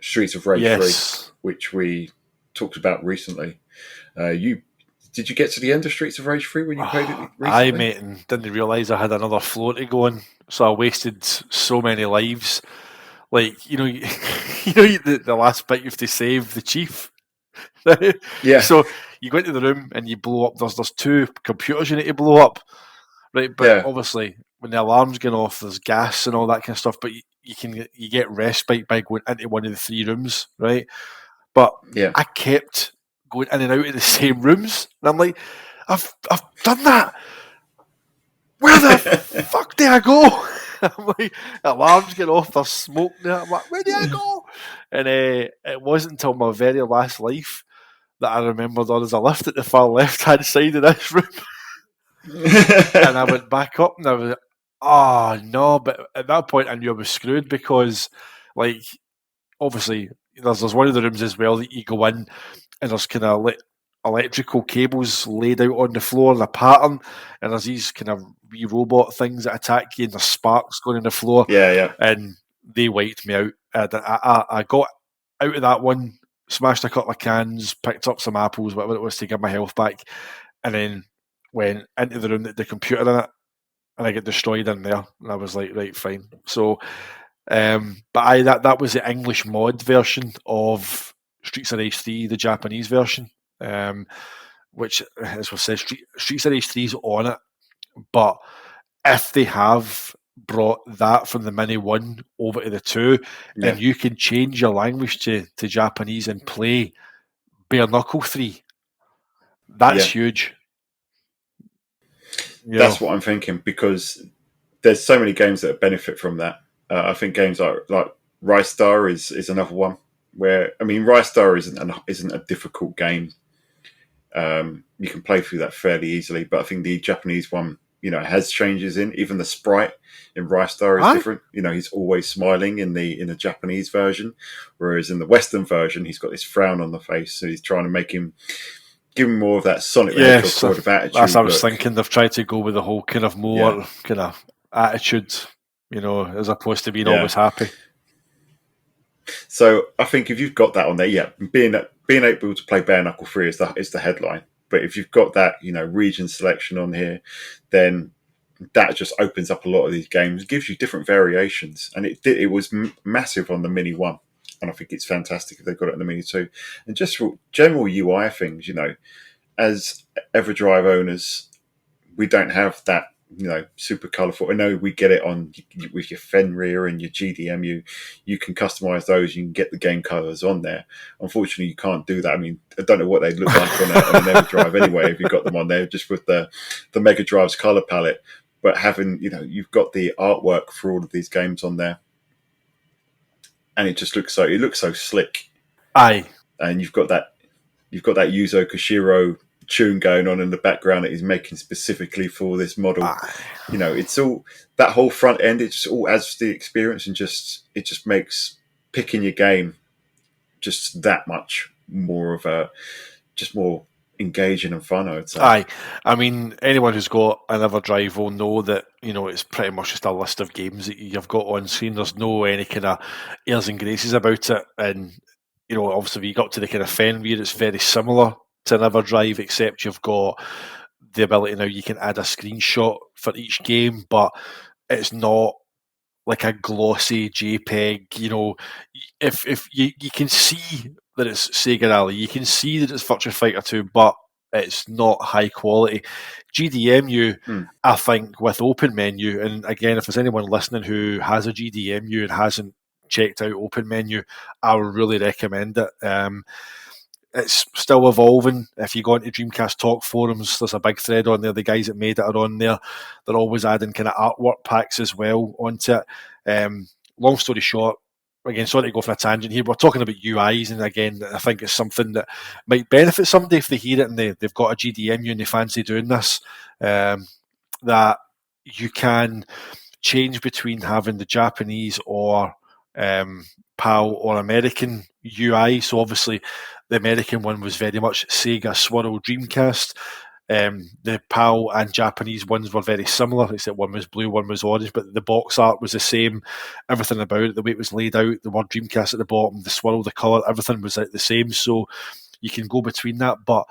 Streets of Rage 3, which we talked about recently. Did you get to the end of Streets of Rage 3 when you played it recently? I, mate, and didn't realise I had another floor to go on, so I wasted so many lives. Like, the last bit you have to save the chief. Yeah. So you go into the room and you blow up. There's 2 computers you need to blow up, right? But obviously, when the alarm's going off, there's gas and all that kind of stuff. But you get respite by going into one of the 3 rooms, right? But I kept going in and out of the same rooms, and I'm like, I've done that. Where the fuck do I go? I'm like, alarms get off, there's smoke there. I'm like, where do I go? And it wasn't until my very last life that I remembered there was a lift at the far left-hand side of this room. And I went back up and I was like, oh no. But at that point I knew I was screwed, because, like, obviously there's one of the rooms as well that you go in and there's kind of electrical cables laid out on the floor in a pattern, and there's these kind of wee robot things that attack you, and there's sparks going on the floor. And they wiped me out. I got out of that one, smashed a couple of cans, picked up some apples, whatever it was, to get my health back, and then went into the room that the computer in it, and I get destroyed in there, and I was like, right, fine. So but that was the English mod version of Streets of Rage 3, the Japanese version, which, as we said, Streets of Rage 3 is on it. But if they have brought that from the Mini 1 over to the 2, and you can change your language to Japanese and play Bare Knuckle 3, that's huge. That's what I'm thinking, because there's so many games that benefit from that. I think games like Rise Star is another one where, I mean, Rise Star isn't a difficult game. You can play through that fairly easily, but I think the Japanese one, has changes in. Even the sprite in Rise Star is different. He's always smiling in the Japanese version, whereas in the Western version, he's got this frown on the face. So he's trying to give him more of that Sonic the Hedgehog sort of attitude. That's what I was thinking. They've tried to go with the whole kind of more kind of attitude, as opposed to being always happy. So I think if you've got that on there, being able to play Bare Knuckle 3 is the headline. But if you've got that, region selection on here, then that just opens up a lot of these games, gives you different variations, and it was massive on the Mini 1, and I think it's fantastic if they've got it on the Mini 2. And just for general UI things, as EverDrive owners, we don't have that super colourful. I know we get it on with your Fenrir and your GDM. You can customise those. You can get the game colours on there. Unfortunately, you can't do that. I mean, I don't know what they'd look like on a Mega Drive anyway if you got them on there, just with the Mega Drive's colour palette. But having, you've got the artwork for all of these games on there, and it just looks so slick. Aye, and you've got that Yuzo Koshiro tune going on in the background that he's making specifically for this model. It's all that whole front end. It just all adds to the experience, and it just makes picking your game just that much more more engaging and fun, I would say. Aye, I mean, anyone who's got an EverDrive will know that it's pretty much just a list of games that you've got on screen. There's no any kind of airs and graces about it, and obviously, if you got to the kind of Fenrir, it's very similar to an EverDrive, except you've got the ability now you can add a screenshot for each game, but it's not like a glossy JPEG. If you can see that it's Sega Rally, you can see that it's Virtua Fighter 2, but it's not high quality. GDMU, I think, with Open Menu, and again, if there's anyone listening who has a GDMU and hasn't checked out Open Menu, I would really recommend it. It's still evolving. If you go into Dreamcast Talk forums, there's a big thread on there. The guys that made it are on there. They're always adding kind of artwork packs as well onto it. Long story short, again, sorry to go for a tangent here, we're talking about UIs, and again, I think it's something that might benefit somebody if they hear it and they've got a GDMU and they fancy doing this, that you can change between having the Japanese or PAL or American UI. So obviously the American one was very much Sega Swirl Dreamcast. The PAL and Japanese ones were very similar, except one was blue, one was orange, but the box art was the same. Everything about it, the way it was laid out, the word Dreamcast at the bottom, the swirl, the colour, everything was the same. So you can go between that, but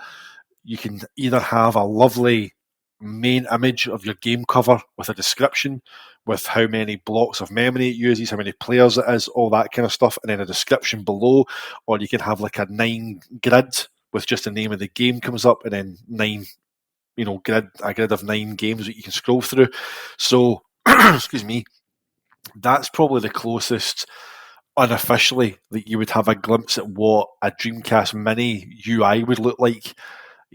you can either have a lovely main image of your game cover with a description, with how many blocks of memory it uses, how many players it is, all that kind of stuff, and then a description below, or you can have like a 9 grid with just the name of the game comes up, and then 9, a grid of 9 games that you can scroll through. So, excuse me, that's probably the closest unofficially that you would have a glimpse at what a Dreamcast Mini UI would look like.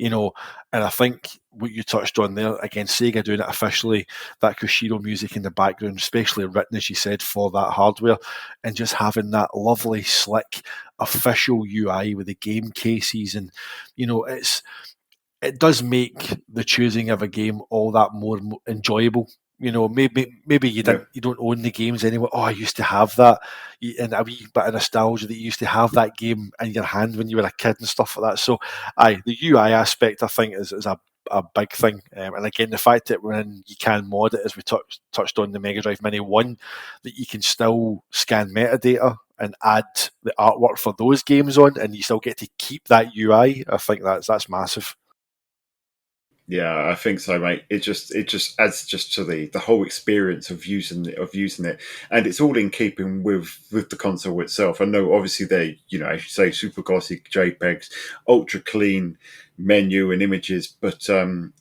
And I think what you touched on there, again, Sega doing it officially, that Koshiro music in the background, especially written, as you said, for that hardware, and just having that lovely, slick, official UI with the game cases, and it does make the choosing of a game all that more enjoyable. Maybe you don't own the games anymore. Oh, I used to have that, and a wee bit of nostalgia that you used to have that game in your hand when you were a kid and stuff like that. So, the UI aspect I think is a big thing, and again the fact that when you can mod it, as we touched on the Mega Drive Mini 1, that you can still scan metadata and add the artwork for those games on, and you still get to keep that UI. I think that's massive. Yeah, I think so, mate. It just adds just to the whole experience of using it, and it's all in keeping with the console itself. I know, obviously, they as you say, super glossy JPEGs, ultra clean menu and images, but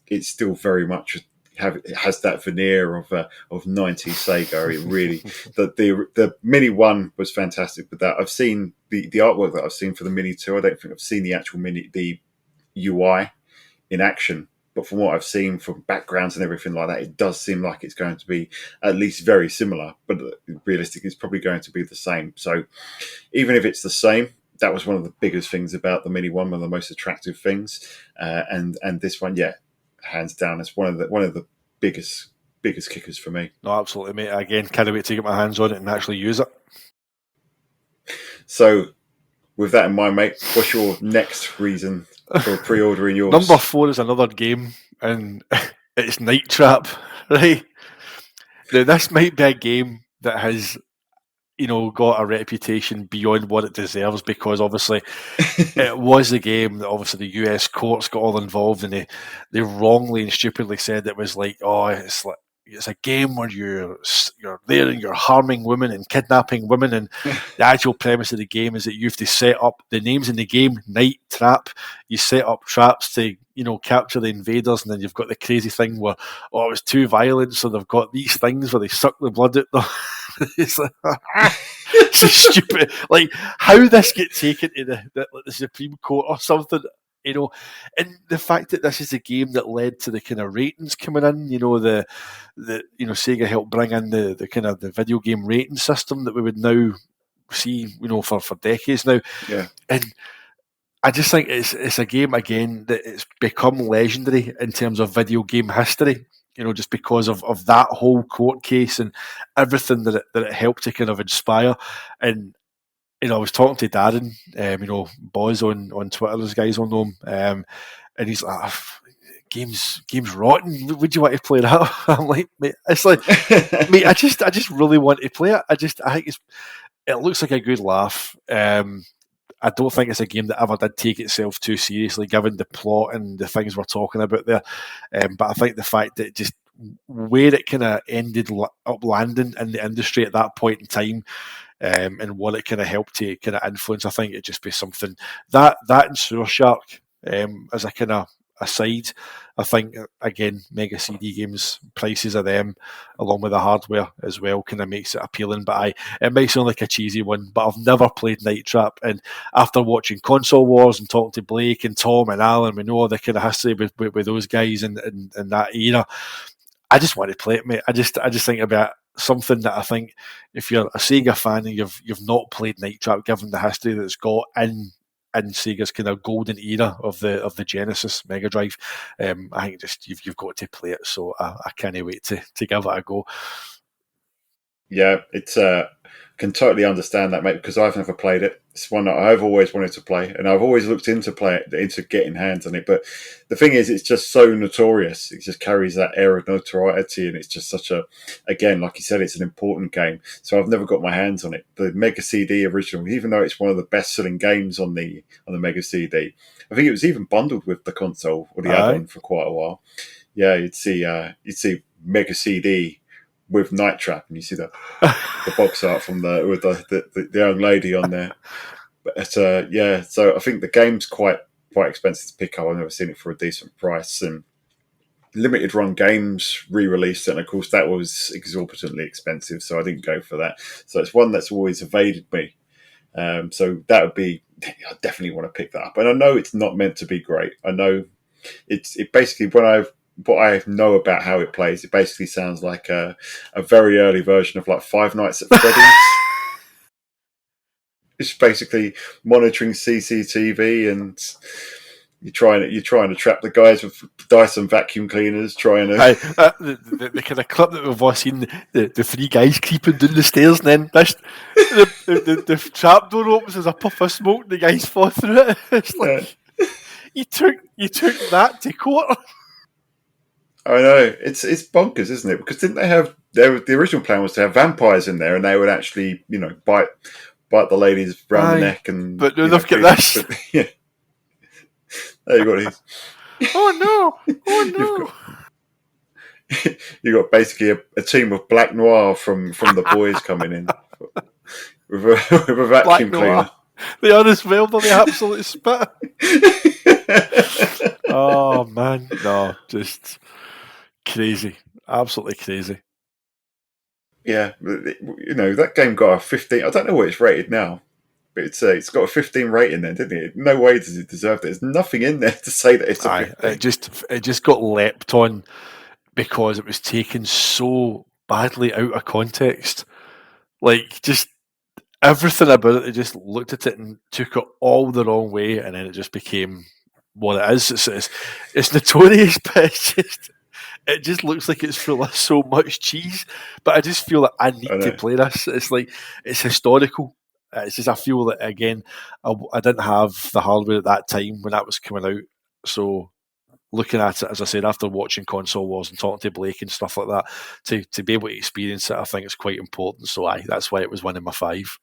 it's still very much it has that veneer of 90s Sega. It really the Mini 1 was fantastic with that. I've seen the artwork that I've seen for the Mini 2. I don't think I've seen the actual the UI in action. But from what I've seen from backgrounds and everything like that, it does seem like it's going to be at least very similar. But realistically, it's probably going to be the same. So even if it's the same, that was one of the biggest things about the Mini 1, one of the most attractive things. And this one, yeah, hands down, it's one of the biggest kickers for me. No, absolutely, mate. Again, can't wait to get my hands on it and actually use it. So with that in mind, mate, what's your next reason for pre-ordering yours? Number 4 is another game, and it's Night Trap, right? Now, this might be a game that has, got a reputation beyond what it deserves, because obviously it was a game that obviously the US courts got all involved, and they wrongly and stupidly said it was like, oh, it's like, it's a game where you're there and you're harming women and kidnapping women, and the actual premise of the game is that you have to set up the names in the game, Night Trap. You set up traps to capture the invaders, and then you've got the crazy thing where it was too violent, so they've got these things where they suck the blood out them. It's like, it's so stupid. Like, how this get taken to the Supreme Court or something, and the fact that this is a game that led to the kind of ratings coming in, the Sega helped bring in the kind of the video game rating system that we would now see, for decades now. Yeah. And I just think it's a game again that it's become legendary in terms of video game history. Just because of that whole court case and everything that it helped to kind of inspire. And I was talking to Darren, Boz on Twitter, those guys will know him, and he's like, game's rotten. Would you want to play that? I'm like, mate, it's like, mate, I just really want to play it. I think it looks like a good laugh. I don't think it's a game that ever did take itself too seriously, given the plot and the things we're talking about there. But I think the fact that just where it kind of ended up landing in the industry at that point in time, and what it kind of helped to kind of influence, I think it'd just be something that and Sewer Shark as a kind of aside. I think again, Mega CD games, prices of them along with the hardware as well kind of makes it appealing. But it might sound like a cheesy one, but I've never played Night Trap, and after watching Console Wars and talking to Blake and Tom and Alan, we know the kind of history with those guys in that era. I just want to play it, mate. I just think about something that I think if you're a Sega fan and you've not played Night Trap, given the history that it's got in Sega's kind of golden era of the Genesis Mega Drive, I think just you've got to play it. So I can't wait to give it a go. Yeah, it's can totally understand that, mate, because I've never played it. It's one that I've always wanted to play, and I've always looked into getting hands on it. But the thing is, it's just so notorious. It just carries that air of notoriety, and it's just such again, like you said, it's an important game. So I've never got my hands on it. The Mega CD original, even though it's one of the best-selling games on the Mega CD, I think it was even bundled with the console or the add-on for quite a while. Yeah, you'd see Mega CD with Night Trap, and you see the box art from with the young lady on there. But yeah, so I think the game's quite expensive to pick up. I've never seen it for a decent price, and limited run games re-released it, and of course that was exorbitantly expensive, so I didn't go for that. So it's one that's always evaded me. So that would be, I definitely want to pick that up. And I know it's not meant to be great. I know it basically, what I know about how it plays, it basically sounds like a very early version of like Five Nights at Freddy's. It's basically monitoring CCTV, and you're trying to trap the guys with Dyson vacuum cleaners, trying to. The kind of clip that we've all seen, the three guys creeping down the stairs, and then the trap door opens as a puff of smoke, and the guys fall through it. It's like you took that to court. I know, it's bonkers, isn't it? Because didn't they have the original plan was to have vampires in there, and they would actually bite the ladies around the neck, and but no, they've got this. But, yeah, there you got these. Oh no! You got basically a team of Black Noir from the boys coming in with a vacuum cleaner. They are as well, they're the absolute spit. Oh man, no, just crazy, absolutely crazy. Yeah, that game got a 15. I don't know what it's rated now, but it's got a 15 rating there, didn't it? No way does it deserve it. There's nothing in there to say that it's a 15. It just got leapt on because it was taken so badly out of context. Like, just everything about it, they just looked at it and took it all the wrong way, and then it just became what it is. It's notorious, but it just looks like it's full of so much cheese. But I just feel that I need to play this. It's like, it's historical. It's just, I feel that, again, I didn't have the hardware at that time when that was coming out. So looking at it, as I said, after watching Console Wars and talking to Blake and stuff like that, to be able to experience it, I think it's quite important. So that's why it was one of my 5.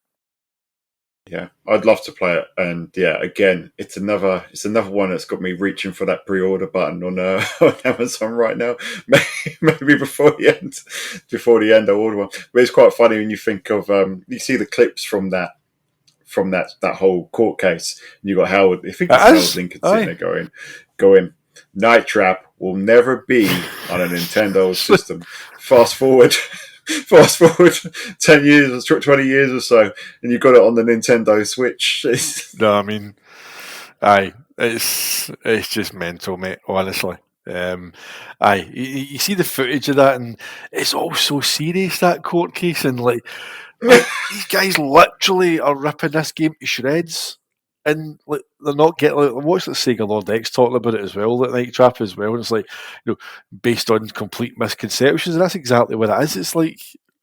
Yeah, I'd love to play it, and yeah, again, it's another one that's got me reaching for that pre-order button on on Amazon right now. Maybe before the end, I order one. But it's quite funny when you think of you see the clips from that whole court case, and you got Howard. I think it's It Howard is. Lincoln sitting Aye. there going, Night Trap will never be on a Nintendo system. Fast forward, fast forward 10 years or 20 years or so, and you got it on the Nintendo Switch. No, I mean, aye, it's just mental, mate. Honestly, aye, you see the footage of that, and it's all so serious, that court case, and like these guys literally are ripping this game to shreds, and like they're not getting. Like, I watched the Sega Lord X talking about it as well, that Night Trap as well, and it's like, based on complete misconceptions, and that's exactly what it is. It's like,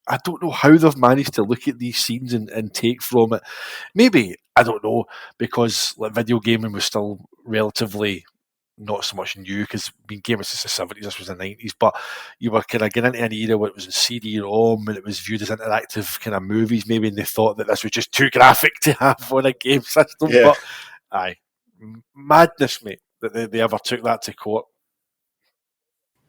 I don't know how they've managed to look at these scenes and take from it. Maybe, I don't know, because like video gaming was still relatively not so much new, because gaming since the 70s, this was the 90s, but you were kind of getting into an era where it was in CD-ROM and it was viewed as interactive kind of movies, maybe, and they thought that this was just too graphic to have on a game system. Yeah, But aye, madness, mate, that they ever took that to court.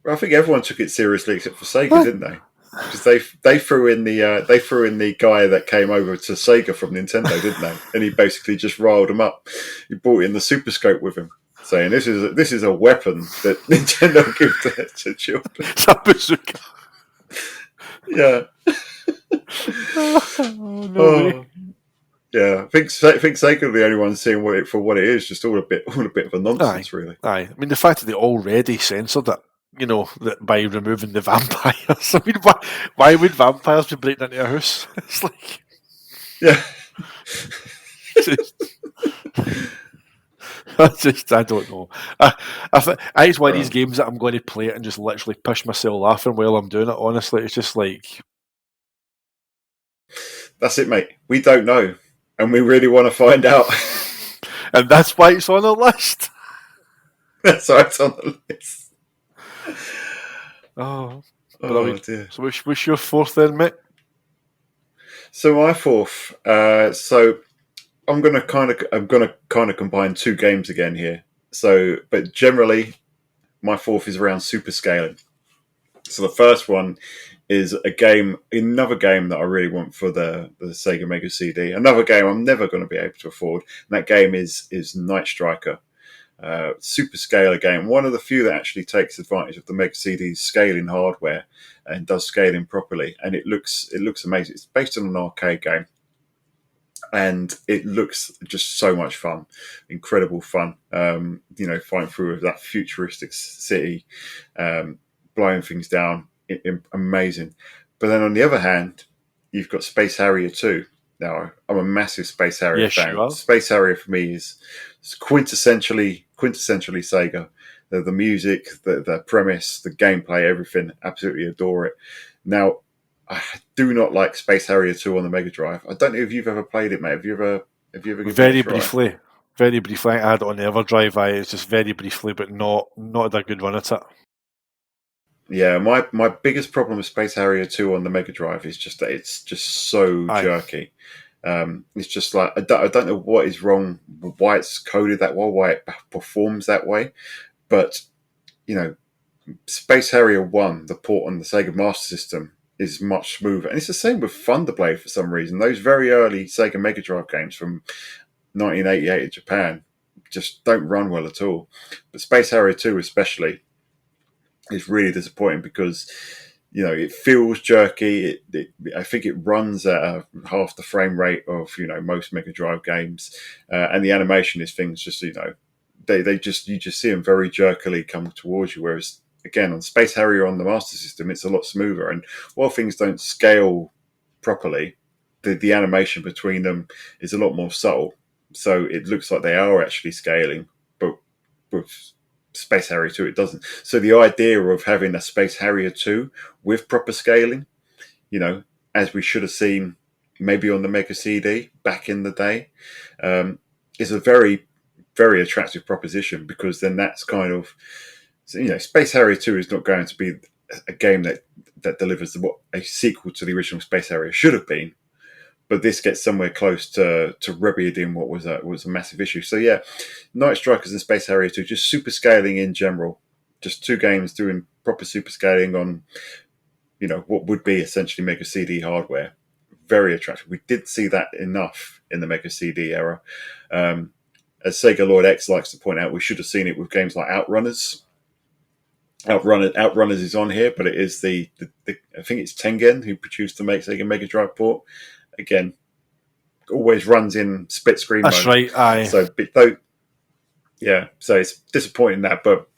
well, I think everyone took it seriously except for Sega, Aye. didn't they? Because they threw in the guy that came over to Sega from Nintendo, didn't they? And he basically just riled him up. He brought in the Super Scope with him, saying this is a weapon that Nintendo give to children. It's a bazooka. Yeah. Oh, no way. Yeah, I think Sega are the only ones seeing it for what it is, just all a bit of a nonsense, really. Aye. I mean, the fact that they already censored it, that by removing the vampires. I mean, why would vampires be breaking into a house? It's like, Yeah. I don't know. I think it's one of these games that I'm going to play it and just literally push myself laughing while I'm doing it. Honestly, it's just like, That's it, mate. We don't know, and we really want to find out. and that's why it's on the list. That's why it's on the list. Oh Dear. So what's your fourth then, mate? So my fourth. So I'm gonna kind of combine two games again here. So, but generally, my fourth is around super scaling. So the first one is another game that I really want for the Sega Mega CD. Another game I'm never going to be able to afford. And that game is Night Striker. Super scaler game. One of the few that actually takes advantage of the Mega CD's scaling hardware and does scaling properly. And it looks amazing. It's based on an arcade game. And it looks just so much fun, incredible fun. Flying through that futuristic city, blowing things down, amazing. But then on the other hand, you've got Space Harrier 2. Now, I'm a massive Space Harrier fan. Space Harrier for me is quintessentially Sega. The music, the premise, the gameplay, everything. Absolutely adore it. Now, I do not like Space Harrier 2 on the Mega Drive. I don't know if you've ever played it, mate. Have you ever Very briefly. Very briefly. I had it on the EverDrive. It's just very briefly, but not had a good run at it. Yeah, my biggest problem with Space Harrier 2 on the Mega Drive is just that it's just so jerky. It's just like I don't know what is wrong, why it's coded that way, why it performs that way. But Space Harrier 1, the port on the Sega Master System, is much smoother, and it's the same with Thunderblade for some reason. Those very early Sega Mega Drive games from 1988 in Japan just don't run well at all. But Space Harrier 2 especially is really disappointing because it feels jerky. I think it runs at half the frame rate of most Mega Drive games, and the animation is things just you just see them very jerkily come towards you. Whereas again on Space Harrier on the Master System, it's a lot smoother. And while things don't scale properly, the animation between them is a lot more subtle. So it looks like they are actually scaling, but with Space Harrier 2 it doesn't. So the idea of having a Space Harrier 2 with proper scaling, as we should have seen maybe on the Mega CD back in the day, is a very, very attractive proposition, because then that's kind of, Space Harrier 2 is not going to be a game that delivers what a sequel to the original Space Harrier should have been, but this gets somewhere close to remedying what was a massive issue. So yeah, Night Strikers and Space Harrier 2, just super scaling in general. Just two games doing proper super scaling on, what would be essentially Mega CD hardware. Very attractive. We did see that enough in the Mega CD era. As Sega Lloyd X likes to point out, we should have seen it with games like Outrunners. Outrunners is on here, but it is the I think it's Tengen who produced the Sega Mega Drive port. Again, always runs in split screen mode. That's right, aye. So it's disappointing that, but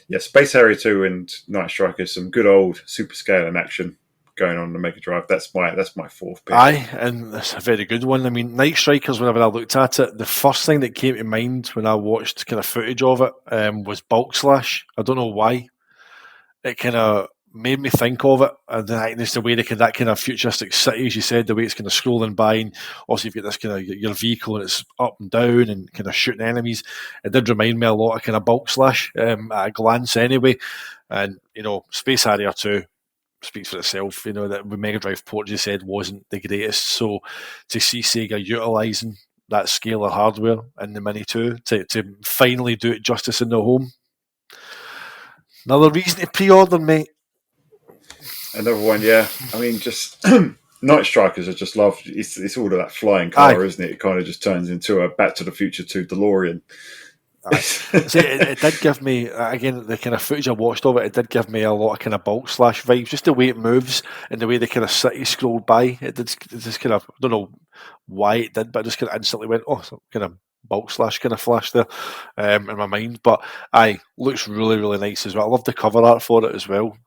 yeah, Space Harrier 2 and Night Strikers, some good old super scaling action going on the Mega Drive. That's my fourth pick. Aye, and it's a very good one. I mean, Night Strikers, whenever I looked at it, the first thing that came to mind when I watched kind of footage of it was Bulk Slash. I don't know why. It kind of made me think of it, and it's the way that kind of futuristic city, as you said, the way it's kind of scrolling by, and also you've got this kind of your vehicle and it's up and down and kind of shooting enemies. It did remind me a lot of kind of Bulk Slash at a glance anyway. And Space Harrier 2 speaks for itself. That the Mega Drive port, you said, wasn't the greatest, so to see Sega utilising that scale of hardware in the Mini 2 to finally do it justice in the home. Another reason to pre-order, mate. Another one, yeah. I mean, just Night Strikers, I just love. It's all of that flying car, isn't it? It kind of just turns into a Back to the Future 2 DeLorean. See, it did give me, again, the kind of footage I watched of it, it did give me a lot of kind of Bulk Slash vibes, just the way it moves and the way the kind of city scrolled by. It just kind of, I don't know why it did, but I just kind of instantly went, kind of Bulk Slash kind of flash there in my mind. But looks really, really nice as well. I love the cover art for it as well.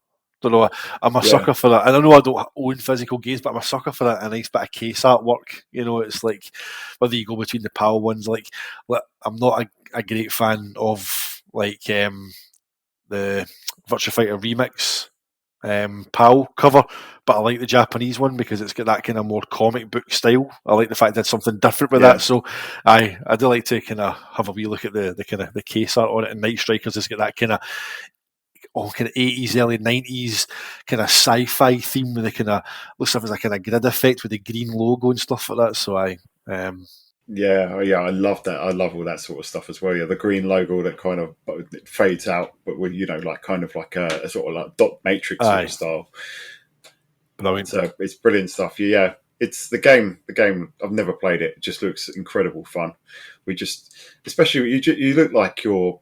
Don't know, I'm a sucker for that. And I know I don't own physical games, but I'm a sucker for that. A nice bit of case artwork. It's like whether you go between the PAL ones. Like I'm not a great fan of the Virtua Fighter Remix PAL cover, but I like the Japanese one because it's got that kind of more comic book style. I like the fact that it's something different with that. So I do like to kind of have a wee look at the kind of the case art on it. And Night Strikers has got that kind of kind of 80s, early 90s kind of sci-fi theme with the kind of looks like it's a kind of grid effect with the green logo and stuff like that. So I love that. I love all that sort of stuff as well. Yeah, the green logo that kind of fades out, but with like kind of like a sort of like dot matrix sort of style. Brilliant. So it's brilliant stuff. Yeah, it's the game. I've never played it. It just looks incredible fun. Especially you look like you're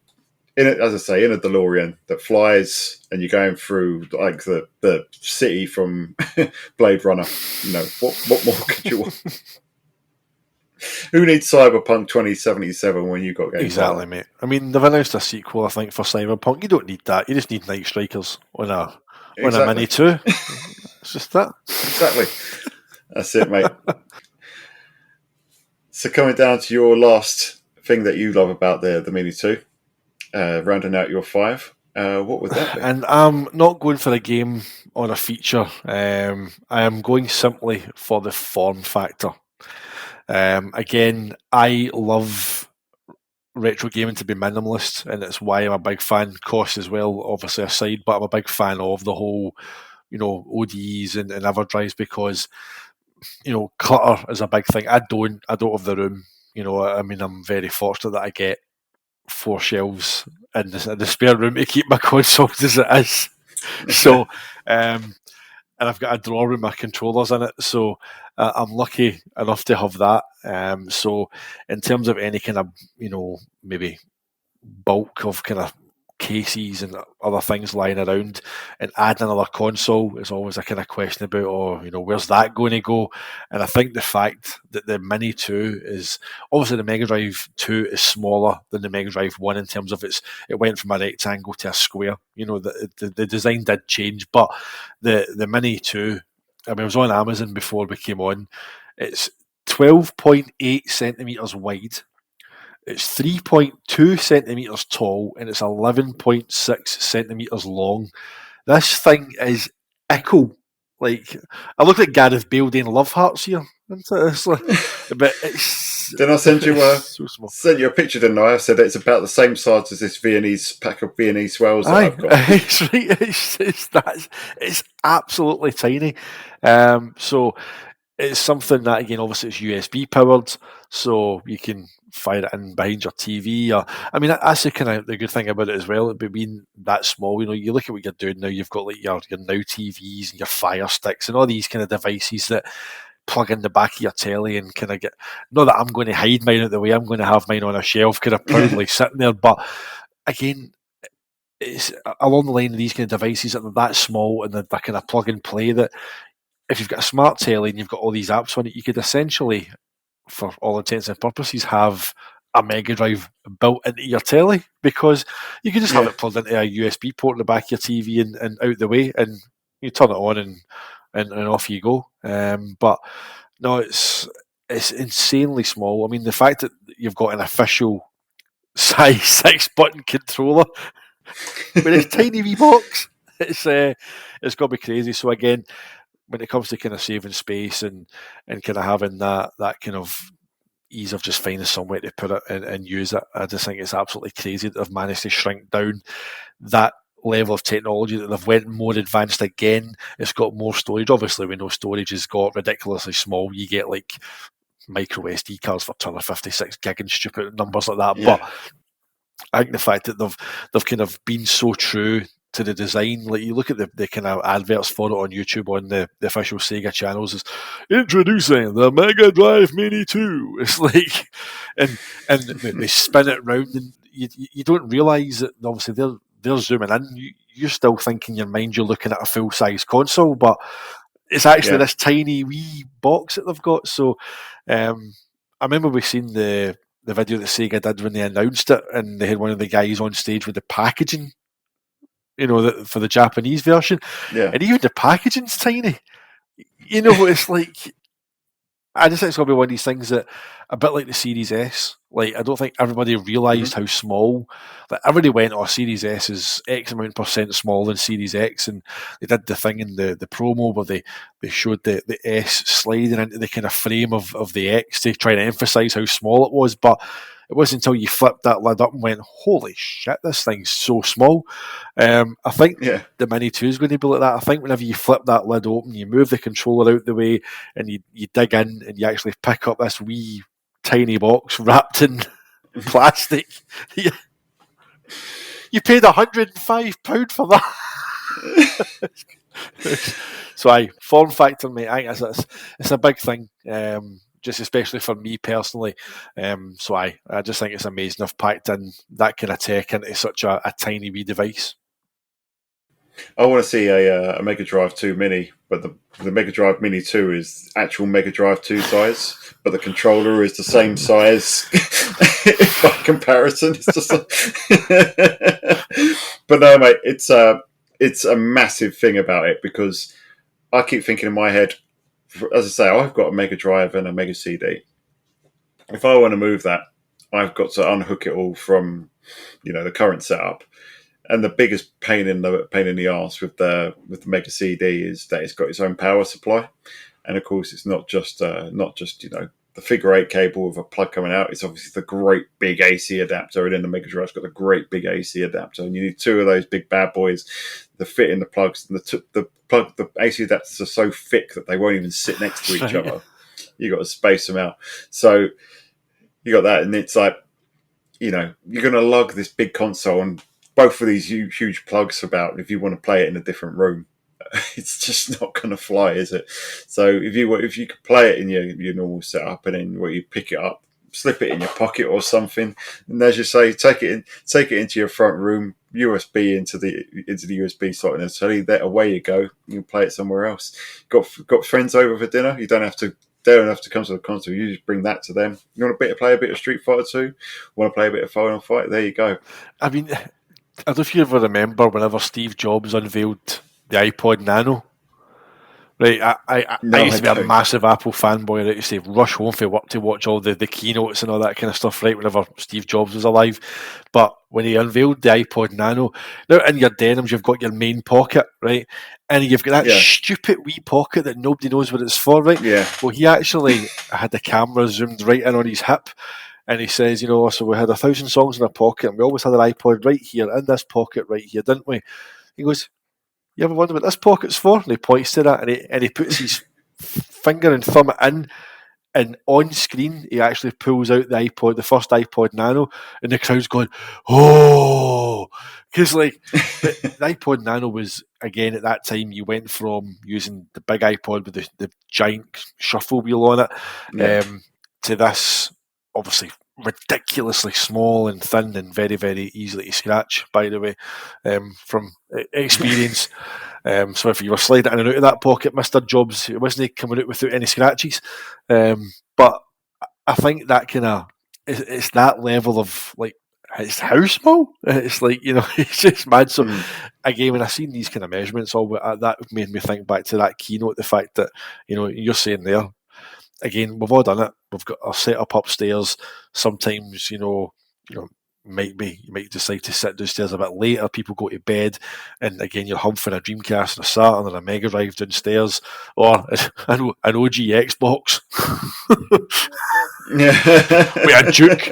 in it, as I say, in a DeLorean that flies, and you're going through like the city from Blade Runner. What more could you want? Who needs Cyberpunk 2077 when you've got games? Exactly, like mate. I mean, they've announced a sequel, I think, for Cyberpunk. You don't need that. You just need Night Strikers on a Mini 2. It's just that. Exactly. That's it, mate. So coming down to your last thing that you love about the Mini 2, rounding out your 5, what would that be? And I'm not going for a game or a feature. I am going simply for the form factor. Again, I love retro gaming to be minimalist, and it's why I'm a big fan. Cost as well, obviously aside, but I'm a big fan of the whole, ODEs and EverDrives because, clutter is a big thing. I don't have the room. I mean, I'm very fortunate that I get 4 shelves in the spare room to keep my consoles as it is. So, and I've got a drawer with my controllers in it, so I'm lucky enough to have that. So in terms of any kind of, maybe bulk of kind of cases and other things lying around, and adding another console is always a kind of question about, where's that going to go? And I think the fact that the Mini 2 is, obviously the Mega Drive 2 is smaller than the Mega Drive 1 in terms of it went from a rectangle to a square. The design did change, but the Mini 2, I mean, I was on Amazon before we came on. It's 12.8 centimetres wide. It's 3.2 centimetres tall, and it's 11.6 centimetres long. This thing is ickle. Like, I look at Gareth Bale doing Love Hearts here. But it's... Didn't I send you so small. Sent you a picture, didn't I? I said it's about the same size as this Viennese pack of Viennese swells that I've got. It's right. It's absolutely tiny. So it's something that, again, obviously it's USB powered, so you can fire it in behind your TV. Or, I mean, that's the kind of the good thing about it as well. It being that small, you look at what you're doing now. You've got like your Now TVs and your Fire Sticks and all these kind of devices that plug in the back of your telly and kind of get. Not that I'm going to hide mine out the way. I'm going to have mine on a shelf, kind of proudly sitting there. But again, it's along the line of these kind of devices that are that small and they're kind of plug and play that. If you've got a smart telly and you've got all these apps on it, you could essentially, for all intents and purposes, have a Mega Drive built into your telly, because you can just have it plugged into a USB port in the back of your TV and out the way, and you turn it on and off you go. But no, it's insanely small. I mean, the fact that you've got an official size 6 button controller with this tiny wee box, it's got to be crazy. So again, when it comes to kind of saving space and kind of having that kind of ease of just finding somewhere to put it and use it, I just think it's absolutely crazy that they've managed to shrink down that level of technology, that they've went more advanced again. It's got more storage. Obviously, we know storage has got ridiculously small. You get like micro SD cards for 256 gig and stupid numbers like that. Yeah. But I think the fact that they've kind of been so true to the design, like you look at the kind of adverts for it on YouTube on the official Sega channels, is introducing the Mega Drive Mini 2. It's like, and they spin it round, and you don't realise that obviously they're zooming in. You're still thinking in your mind you're looking at a full size console, but it's actually this tiny wee box that they've got. So I remember we seen the video that Sega did when they announced it, and they had one of the guys on stage with the packaging, for the Japanese version. Yeah. And even the packaging's tiny. It's like, I just think it's going to be one of these things that, a bit like the Series S, like, I don't think everybody realised how small, like, everybody went, Series S is X amount % smaller than Series X, and they did the thing in the promo where they showed the S sliding into the kind of frame of the X to try to emphasise how small it was, but it wasn't until you flipped that lid up and went, holy shit, this thing's so small. I think the Mini 2 is going to be like that. I think whenever you flip that lid open, you move the controller out the way and you dig in and you actually pick up this wee tiny box wrapped in plastic. You paid £105 for that. So form factor, mate, I think it's a big thing. Just especially for me personally. So I just think it's amazing I've packed in that kind of tech into such a tiny wee device. I want to see a Mega Drive 2 Mini, but the Mega Drive Mini 2 is actual Mega Drive 2 size, but the controller is the same size by comparison. It's just but no, mate, it's a massive thing about it, because I keep thinking in my head, as I say, I've got a Mega Drive and a Mega CD. If I want to move that, I've got to unhook it all from, the current setup. And the biggest pain in the arse with the Mega CD is that it's got its own power supply, and of course it's not just the figure 8 cable with a plug coming out. It's obviously the great big AC adapter, and then the Mega Drive's got a great big AC adapter, and you need two of those big bad boys that fit in the plugs. And the AC adapters are so thick that they won't even sit next to each other. You got to space them out. So you got that, and it's like, you're going to lug this big console and both of these huge plugs about if you want to play it in a different room. It's just not going to fly, is it? So if you could play it in your normal setup, and then you pick it up, slip it in your pocket or something, and as you say, take it into your front room, USB into the USB slot, and tell you that away you go. You can play it somewhere else. Got friends over for dinner. They don't have to come to the console. You just bring that to them. You want to play a bit of Street Fighter 2? Want to play a bit of Final Fight? There you go. I mean, I don't know if you ever remember whenever Steve Jobs unveiled the iPod Nano. Right, I used to be a massive Apple fanboy. I used to rush home for work to watch all the keynotes and all that kind of stuff, right, whenever Steve Jobs was alive. But when he unveiled the iPod Nano, now in your denims you've got your main pocket, right? And you've got that stupid wee pocket that nobody knows what it's for, right? Yeah. Well, he actually had the camera zoomed right in on his hip, and he says, so we had 1,000 songs in our pocket, and we always had an iPod right here, in this pocket right here, didn't we? He goes, you ever wonder what this pocket's for? And he points to that, and he puts his finger and thumb it in, and on screen he actually pulls out the first iPod Nano, and the crowd's going, "Oh!" Because like the iPod Nano was, again, at that time, you went from using the big iPod with the giant shuffle wheel on it, Yeah. to this obviously ridiculously small and thin and very, very easily to scratch, by the way, from experience. So if you were sliding in and out of that pocket, Mr. Jobs, it wasn't coming out without any scratches. But I think that kind of, it's that level of like, it's how small? It's like, it's just mad. So again, when I seen these kind of measurements, that made me think back to that keynote, the fact that, you're saying there, again, we've all done it. We've got our setup upstairs. Sometimes, you might decide to sit downstairs a bit later. People go to bed, and again, you're humping a Dreamcast or a Saturn or a Mega Drive downstairs, or an OG Xbox with a Duke.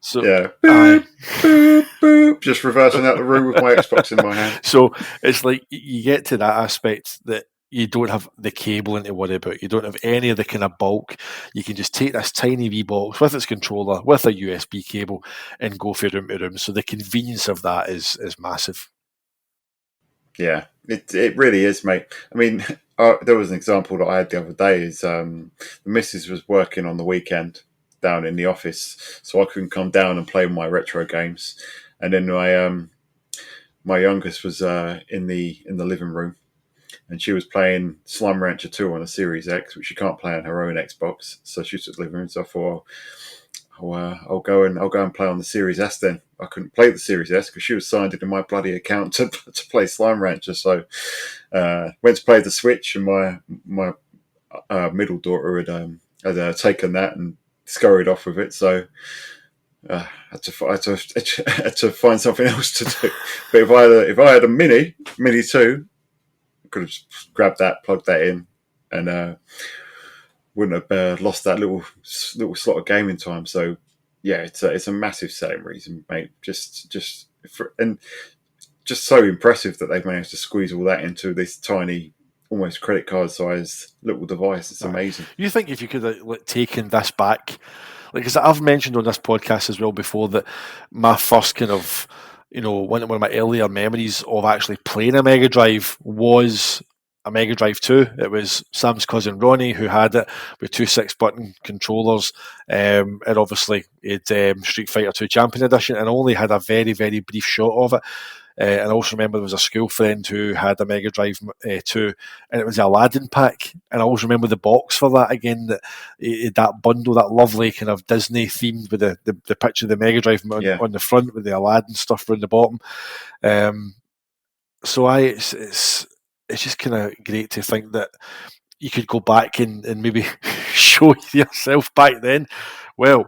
So yeah, boop, boop, boop. Just reversing out the room with my Xbox in my hand. So it's like you get to that aspect that you don't have the cabling to worry about. You don't have any of the kind of bulk. You can just take this tiny wee box with its controller, with a USB cable, and go from room to room. So the convenience of that is massive. Yeah, it really is, mate. I mean, there was an example that I had the other day. Is the missus was working on the weekend down in the office, so I couldn't come down and play my retro games. And then my youngest was in the living room, and she was playing Slime Rancher 2 on a Series X, which she can't play on her own Xbox. So she was at the living room. So I thought, I'll go and play on the Series S. Then I couldn't play the Series S because she was signed into my bloody account to play Slime Rancher. So went to play the Switch, and my middle daughter had taken that and scurried off with it. So I had to find something else to do. But if I had a Mini 2, I could have just grabbed that, plugged that in, and wouldn't have lost that little slot of gaming time. So yeah, it's a massive selling reason, mate. Just so impressive that they've managed to squeeze all that into this tiny, almost credit card sized little device. It's amazing. You think if you could have taken this back, because I've mentioned on this podcast as well before that my first kind of, one of my earlier memories of actually playing a Mega Drive was a Mega Drive 2. It was Sam's cousin Ronnie who had it with 2 6-button controllers, and obviously it Street Fighter 2 Champion Edition, and I only had a very, very brief shot of it. And I also remember there was a school friend who had a Mega Drive 2, and it was the Aladdin pack. And I also remember the box for that again, that bundle, that lovely kind of Disney themed with the picture of the Mega Drive on the front with the Aladdin stuff around the bottom. So it's just kind of great to think that you could go back and maybe show yourself back then. Well,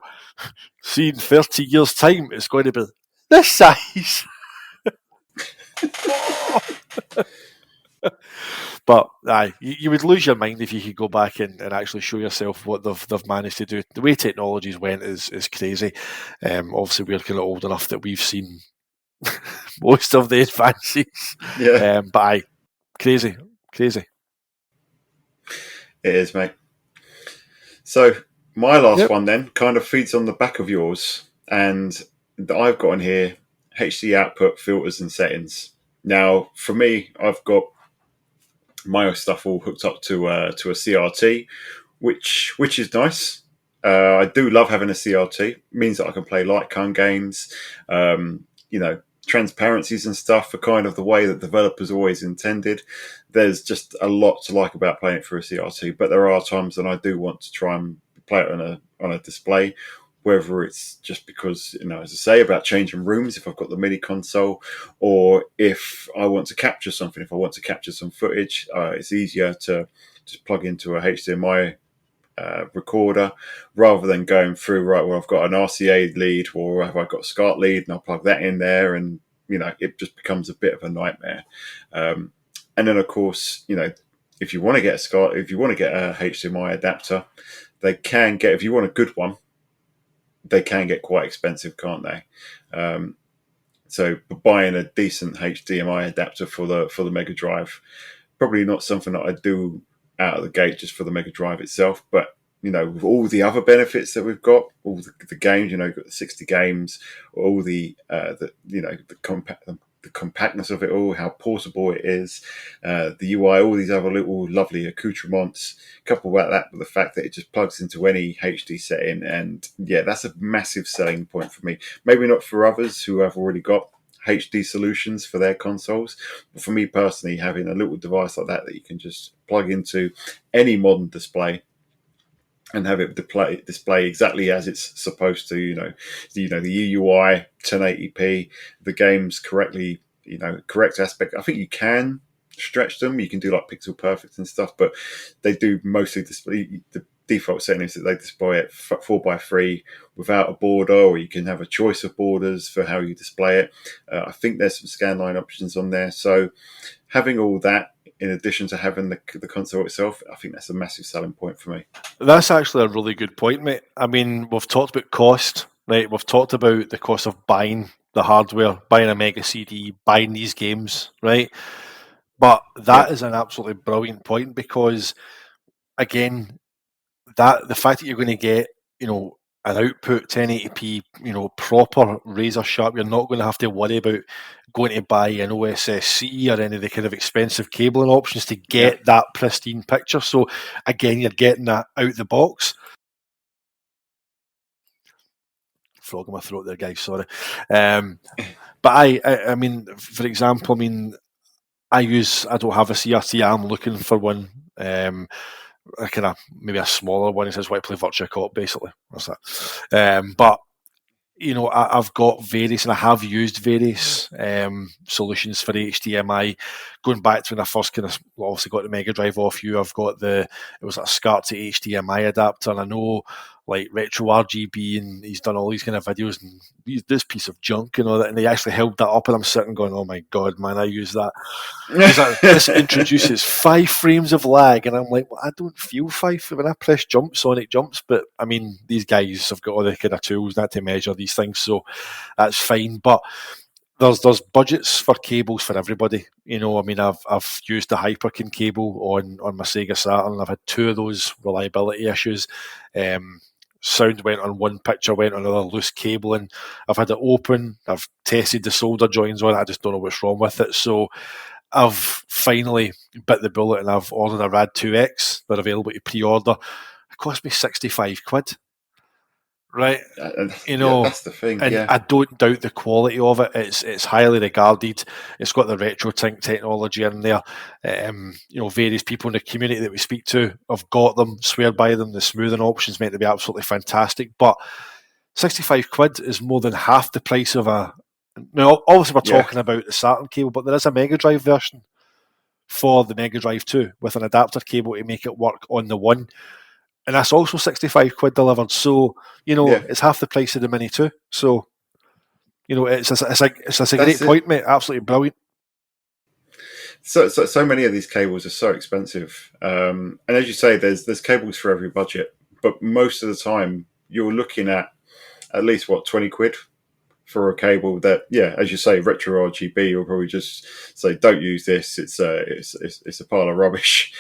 see, in 30 years' time, it's going to be this size. But you would lose your mind if you could go back and actually show yourself what they've managed to do. The way technologies went is crazy. Obviously, we're kind of old enough that we've seen most of the advances. Yeah, but crazy. It is, mate. So my last one then kind of feeds on the back of yours, and I've got in here HD output, filters, and settings. Now, for me, I've got my stuff all hooked up to a CRT, which is nice. I do love having a CRT. It means that I can play light con games, transparencies and stuff are kind of the way that developers always intended. There's just a lot to like about playing it through a CRT, but there are times when I do want to try and play it on a display, whether it's just because, as I say, about changing rooms if I've got the MIDI console, or if I want to capture something, if I want to capture some footage, it's easier to just plug into a HDMI recorder rather than going through, right, well, I've got an RCA lead or have I got a SCART lead and I'll plug that in there, and it just becomes a bit of a nightmare. And then of course, if you want to get a SCART, if you want to get a HDMI adapter, they can get, if you want a good one, they can get quite expensive, can't they? So buying a decent HDMI adapter for the Mega Drive, probably not something that I do out of the gate just for the Mega Drive itself. But with all the other benefits that we've got, all the games, you've got the 60 games, all the compactness of it all, how portable it is, the UI, all these other little lovely accoutrements. Couple that with the fact that it just plugs into any HD setting, and that's a massive selling point for me. Maybe not for others who have already got HD solutions for their consoles, but for me personally, having a little device like that you can just plug into any modern display and have it display exactly as it's supposed to. The EUI 1080p, the games correctly, correct aspect. I think you can stretch them. You can do like pixel perfect and stuff, but they do mostly display. The default setting is that they display it 4:3 without a border, or you can have a choice of borders for how you display it. I think there's some scanline options on there. So having all that, in addition to having the console itself, I think that's a massive selling point for me. That's actually a really good point, mate. I mean, we've talked about cost, right? We've talked about the cost of buying the hardware, buying a Mega CD, buying these games, right? But that is an absolutely brilliant point, because, again, the fact that you're going to get, an output 1080p, proper razor sharp, you're not going to have to worry about going to buy an OSSC or any of the kind of expensive cabling options to get that pristine picture. So again, you're getting that out the box. Frog in my throat there, guys, sorry. But I mean, for example, I don't have a CRT, I'm looking for one. A kind of maybe a smaller one. It says why play Virtua Cop, basically. That's that. But I've got various, and I have used various solutions for HDMI. Going back to when I first obviously got the Mega Drive off you, I've got it was a SCART to HDMI adapter, and I know like Retro RGB, and he's done all these kind of videos, and this piece of junk and all that, and they actually held that up, and I'm sitting going, oh my god, man, I use that. This introduces 5 frames of lag, and I'm like, well, I don't feel 5 when I press jump, Sonic jumps, but I mean, these guys have got all the kind of tools not to measure these things, so that's fine. But there's budgets for cables for everybody. I've used the Hyperkin cable on my Sega Saturn. I've had 2 of those reliability issues. Sound went on one picture, went on another, loose cabling. I've had it open. I've tested the solder joins on it. I just don't know what's wrong with it. So I've finally bit the bullet, and I've ordered a Rad 2X. They're available to pre-order. It cost me 65 quid. Right, that's the thing. And I don't doubt the quality of it. It's highly regarded. It's got the RetroTink technology in there. Various people in the community that we speak to have got them, swear by them. The smoothing option's meant to be absolutely fantastic. But 65 quid is more than half the price of a. Now, obviously, we're talking about the Saturn cable, but there is a Mega Drive version for the Mega Drive 2 with an adapter cable to make it work on the one. And that's also 65 quid delivered. So, it's half the price of the Mini 2. So, it's a great point, mate. Absolutely brilliant. So many of these cables are so expensive. And as you say, there's cables for every budget. But most of the time, you're looking at least, 20 quid for a cable that, as you say, Retro RGB, you'll probably just say, don't use this. It's a pile of rubbish.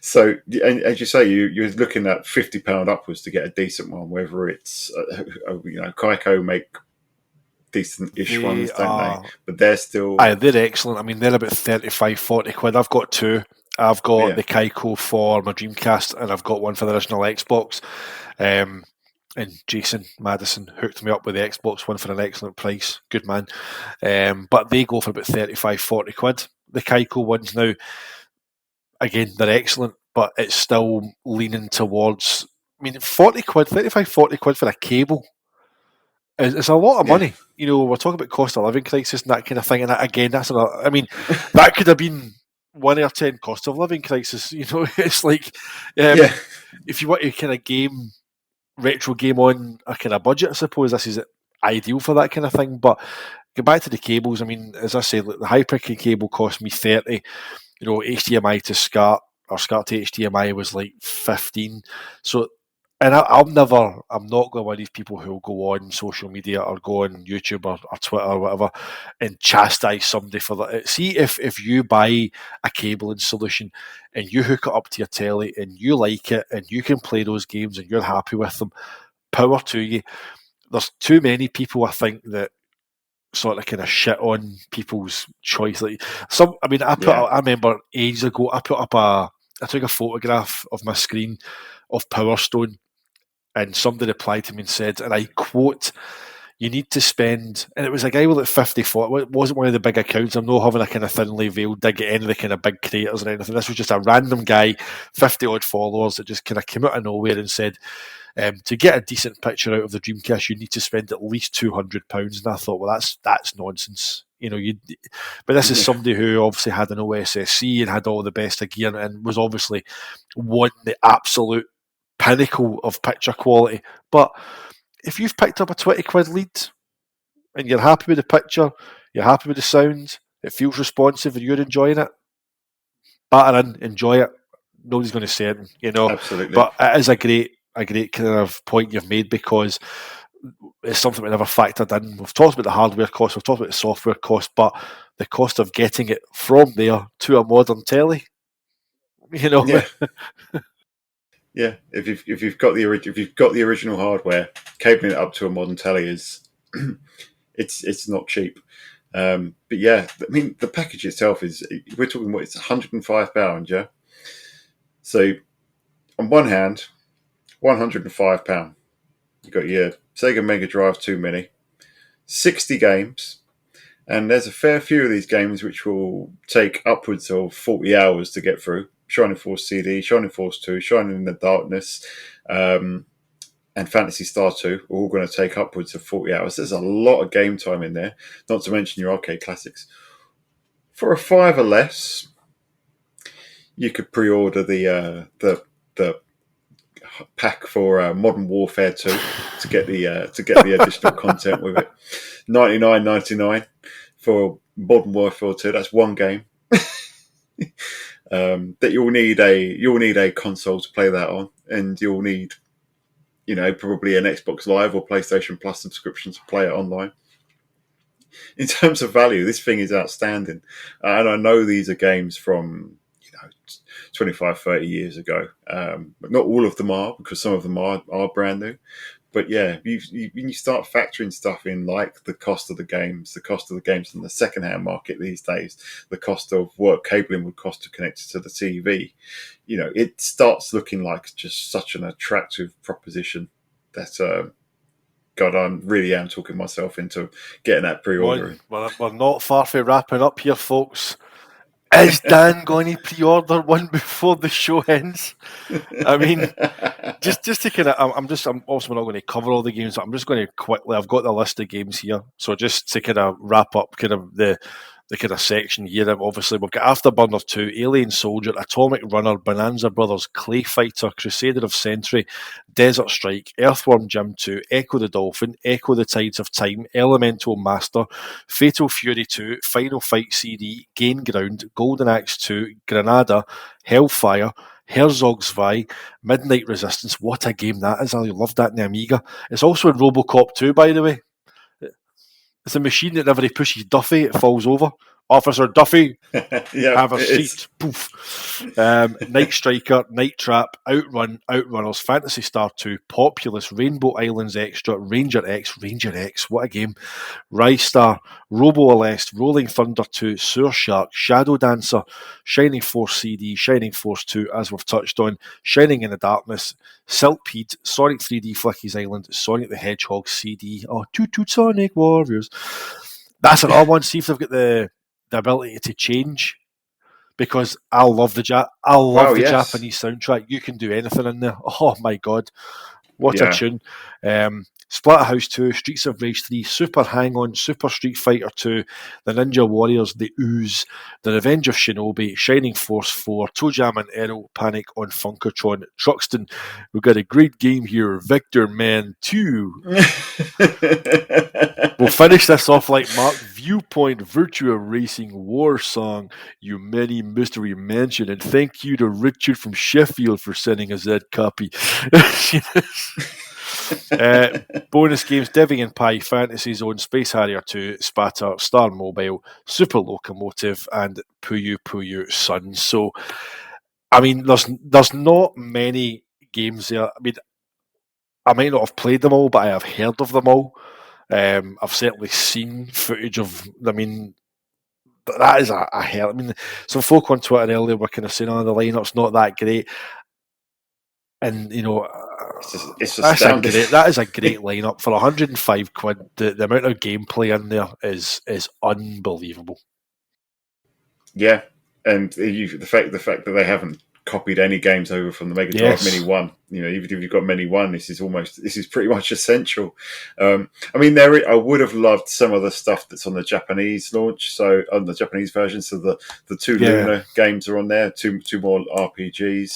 So, and as you say, you're looking at £50 upwards to get a decent one. Whether it's Kaiko make decent-ish ones, don't they? But they're still they're excellent. I mean, they're about 35, 40 quid. I've got 2. I've got the Kaiko for my Dreamcast, and I've got one for the original Xbox. And Jason Madison hooked me up with the Xbox one for an excellent price. Good man. But they go for about 35, 40 quid. The Kaiko ones now, again, they're excellent, but it's still leaning towards, 40 quid, 35, 40 quid for a cable is a lot of money. We're talking about cost of living crisis and that kind of thing. And again, that's that could have been 1 or 10 cost of living crisis. It's like, if you want to kind of retro game on a kind of budget, I suppose this is ideal for that kind of thing. But go back to the cables. As I say, the Hyperkin cable cost me 30. HDMI to SCART or SCART to HDMI was like 15. So And I'm not going to be one of these people who will go on social media or go on YouTube or Twitter or whatever and chastise somebody for that. See, if you buy a cabling solution and you hook it up to your telly and you like it and you can play those games and you're happy with them, power to you. There's too many people, I think, that sort of kind of shit on people's choice. Like I remember ages ago, I took a photograph of my screen of Power Stone, and somebody replied to me and said, and I quote, "You need to spend," and it was a guy with like 54. It wasn't one of the big accounts. I'm not having a kind of thinly veiled dig at any of the kind of big creators or anything. This was just a random guy, 50 odd followers, that just kind of came out of nowhere and said, to get a decent picture out of the Dreamcast, you need to spend at least £200. And I thought, well, that's nonsense. But this is somebody who obviously had an OSSC and had all the best of gear and was obviously wanting the absolute pinnacle of picture quality. But if you've picked up a 20 quid lead and you're happy with the picture, you're happy with the sound, it feels responsive and you're enjoying it, batter in, enjoy it. Nobody's going to say it, Absolutely. But it is a great kind of point you've made, because it's something we never factored in. We've talked about the hardware cost, we've talked about the software cost, but the cost of getting it from there to a modern telly, Yeah. Yeah, if you've got the original hardware, cabling it up to a modern telly is it's not cheap. But yeah, I mean the package itself we're talking it's £105, yeah. So on one hand, £105, you got your Sega Mega Drive 2 Mini, 60 games, and there's a fair few of these games which will take upwards of 40 hours to get through. Shining Force CD, Shining Force 2, Shining in the Darkness, and Phantasy Star 2 are all going to take upwards of 40 hours. There's a lot of game time in there, not to mention your arcade classics. For a £5 or less, you could pre-order the pack for Modern Warfare 2 to get the additional content with it. $99.99 for Modern Warfare 2. That's one game. That you'll need a console to play that on, and you'll need, probably an Xbox Live or PlayStation Plus subscription to play it online. In terms of value, this thing is outstanding, and I know these are games from 25, 30 years ago, but not all of them are, because some of them are brand new. But yeah, when you start factoring stuff in, like the cost of the games in the second-hand market these days, the cost of what cabling would cost to connect it to the TV, it starts looking like just such an attractive proposition that, God, I really am talking myself into getting that pre-ordering. We're not far from wrapping up here, folks. Is Dan going to pre-order one before the show ends? I mean, just to kind of, I'm also not going to cover all the games, but I'm just going to quickly, I've got the list of games here. So just to kind of wrap up kind of the kind of section here, obviously we've got Afterburner 2, Alien Soldier, Atomic Runner, Bonanza Brothers, Clay Fighter, Crusader of Century, Desert Strike, Earthworm Jim 2, Echo the Dolphin, Echo the Tides of Time, Elemental Master, Fatal Fury 2, Final Fight CD, Gain Ground, Golden Axe 2, Granada, Hellfire, Herzog Zwei, Midnight Resistance. What a game that is. I love that in the Amiga. It's also in Robocop 2, by the way. It's a machine that whenever he pushes Duffy, it falls over. Officer Duffy, have a seat. Poof. Night Striker, Night Trap, Outrun, Outrunners, Phantasy Star 2, Populous, Rainbow Islands Extra, Ranger X, what a game. Rise Star, Robo Aleste, Rolling Thunder 2, Sewer Shark, Shadow Dancer, Shining Force CD, Shining Force 2, as we've touched on, Shining in the Darkness, Silkpede, Sonic 3D Flicky's Island, Sonic the Hedgehog CD, Toot Toot Sonic Warriors. That's another one. See if they've got the ability to change, because I love the Japanese soundtrack. You can do anything in there. Oh my god, what a tune! Splatterhouse 2, Streets of Rage 3, Super Hang-On, Super Street Fighter 2, The Ninja Warriors, The Ooze, The Revenge of Shinobi, Shining Force 4, Toe Jam and Earl, Panic on Funkatron, Truxton. We've got a great game here, Victor Man 2. We'll finish this off like Mark. Viewpoint, Virtua Racing, War Song, You Many Mystery Mansion, and thank you to Richard from Sheffield for sending us that copy. Bonus games, Deviant Pie, Fantasy Zone, Space Harrier 2, Spatter, Star Mobile, Super Locomotive, and Puyo Puyo Sun. So, I mean, there's not many games there. I mean, I might not have played them all, but I have heard of them all. I've certainly seen footage of. I mean, that is a hell. I mean, some folk on Twitter earlier were kind of saying, "Oh, the lineup's not that great," and you know, it's astounding. That is a great lineup for £105. The amount of gameplay in there is unbelievable. Yeah, and the fact that they haven't copied any games over from the Mega Drive Mini 1. You know, even if you've got Mini 1, this is pretty much essential. I mean, I would have loved some of the stuff that's on the Japanese launch, so on the Japanese version. So the two Luna games are on there, two more RPGs.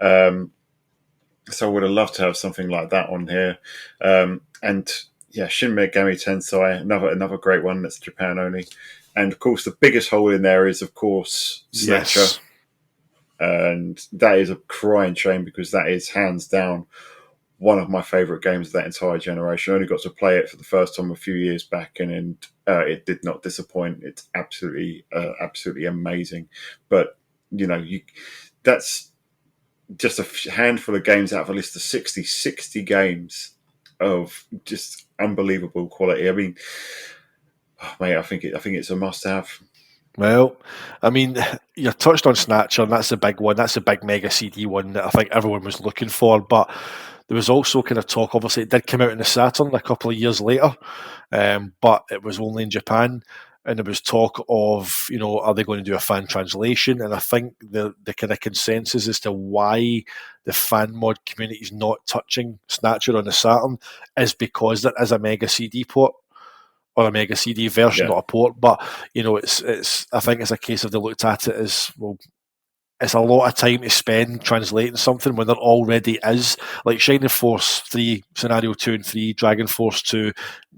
So I would have loved to have something like that on here. And yeah, Shin Megami Tensei, another great one that's Japan only. And of course, the biggest hole in there is, of course, Snatcher. Yes. And that is a crying shame because that is hands down one of my favourite games of that entire generation. I only got to play it for the first time a few years back, and it did not disappoint. It's absolutely amazing. But you know, that's just a handful of games out of a list of 60 games of just unbelievable quality. I mean, mate, I think it's a must-have. Well, I mean, you touched on Snatcher, and that's the big one. That's the big Mega CD one that I think everyone was looking for. But there was also kind of talk, obviously, it did come out in the Saturn a couple of years later, but it was only in Japan. And there was talk of, you know, are they going to do a fan translation? And I think the kind of consensus as to why the fan mod community is not touching Snatcher on the Saturn is because there is a Mega CD port. Or a Mega CD version, not a port, but you know, it's. I think it's a case of they looked at it as, well, it's a lot of time to spend translating something when there already is, like Shining Force 3, Scenario 2 and 3, Dragon Force 2,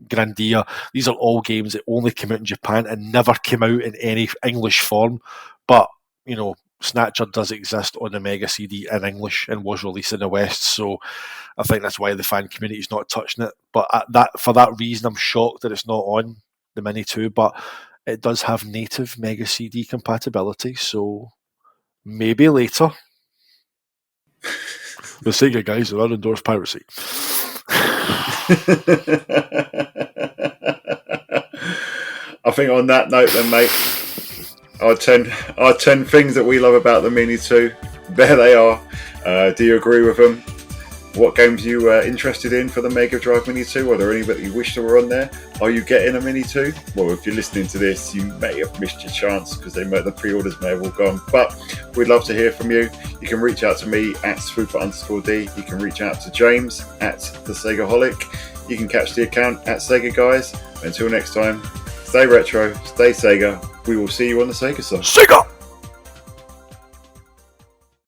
Grandia. These are all games that only came out in Japan and never came out in any English form. But you know, Snatcher does exist on the Mega CD in English and was released in the West, so I think that's why the fan community is not touching it. But for that reason, I'm shocked that it's not on the Mini 2, but it does have native Mega CD compatibility, so maybe later. The Sega guys are unendorsed piracy. I think on that note then, mate, our 10 things that we love about the Mini 2, there they are. Do you agree with them? What games are you interested in for the Mega Drive Mini 2? Are there any that you wish that were on there? Are you getting a Mini 2? Well, if you're listening to this, you may have missed your chance because the pre-orders may have all gone. But we'd love to hear from you. You can reach out to me at Swooper_D. You can reach out to James at the Segaholic. You can catch the account at Sega Guys. Until next time, stay retro, stay Sega. We will see you on the Sega side. Sega!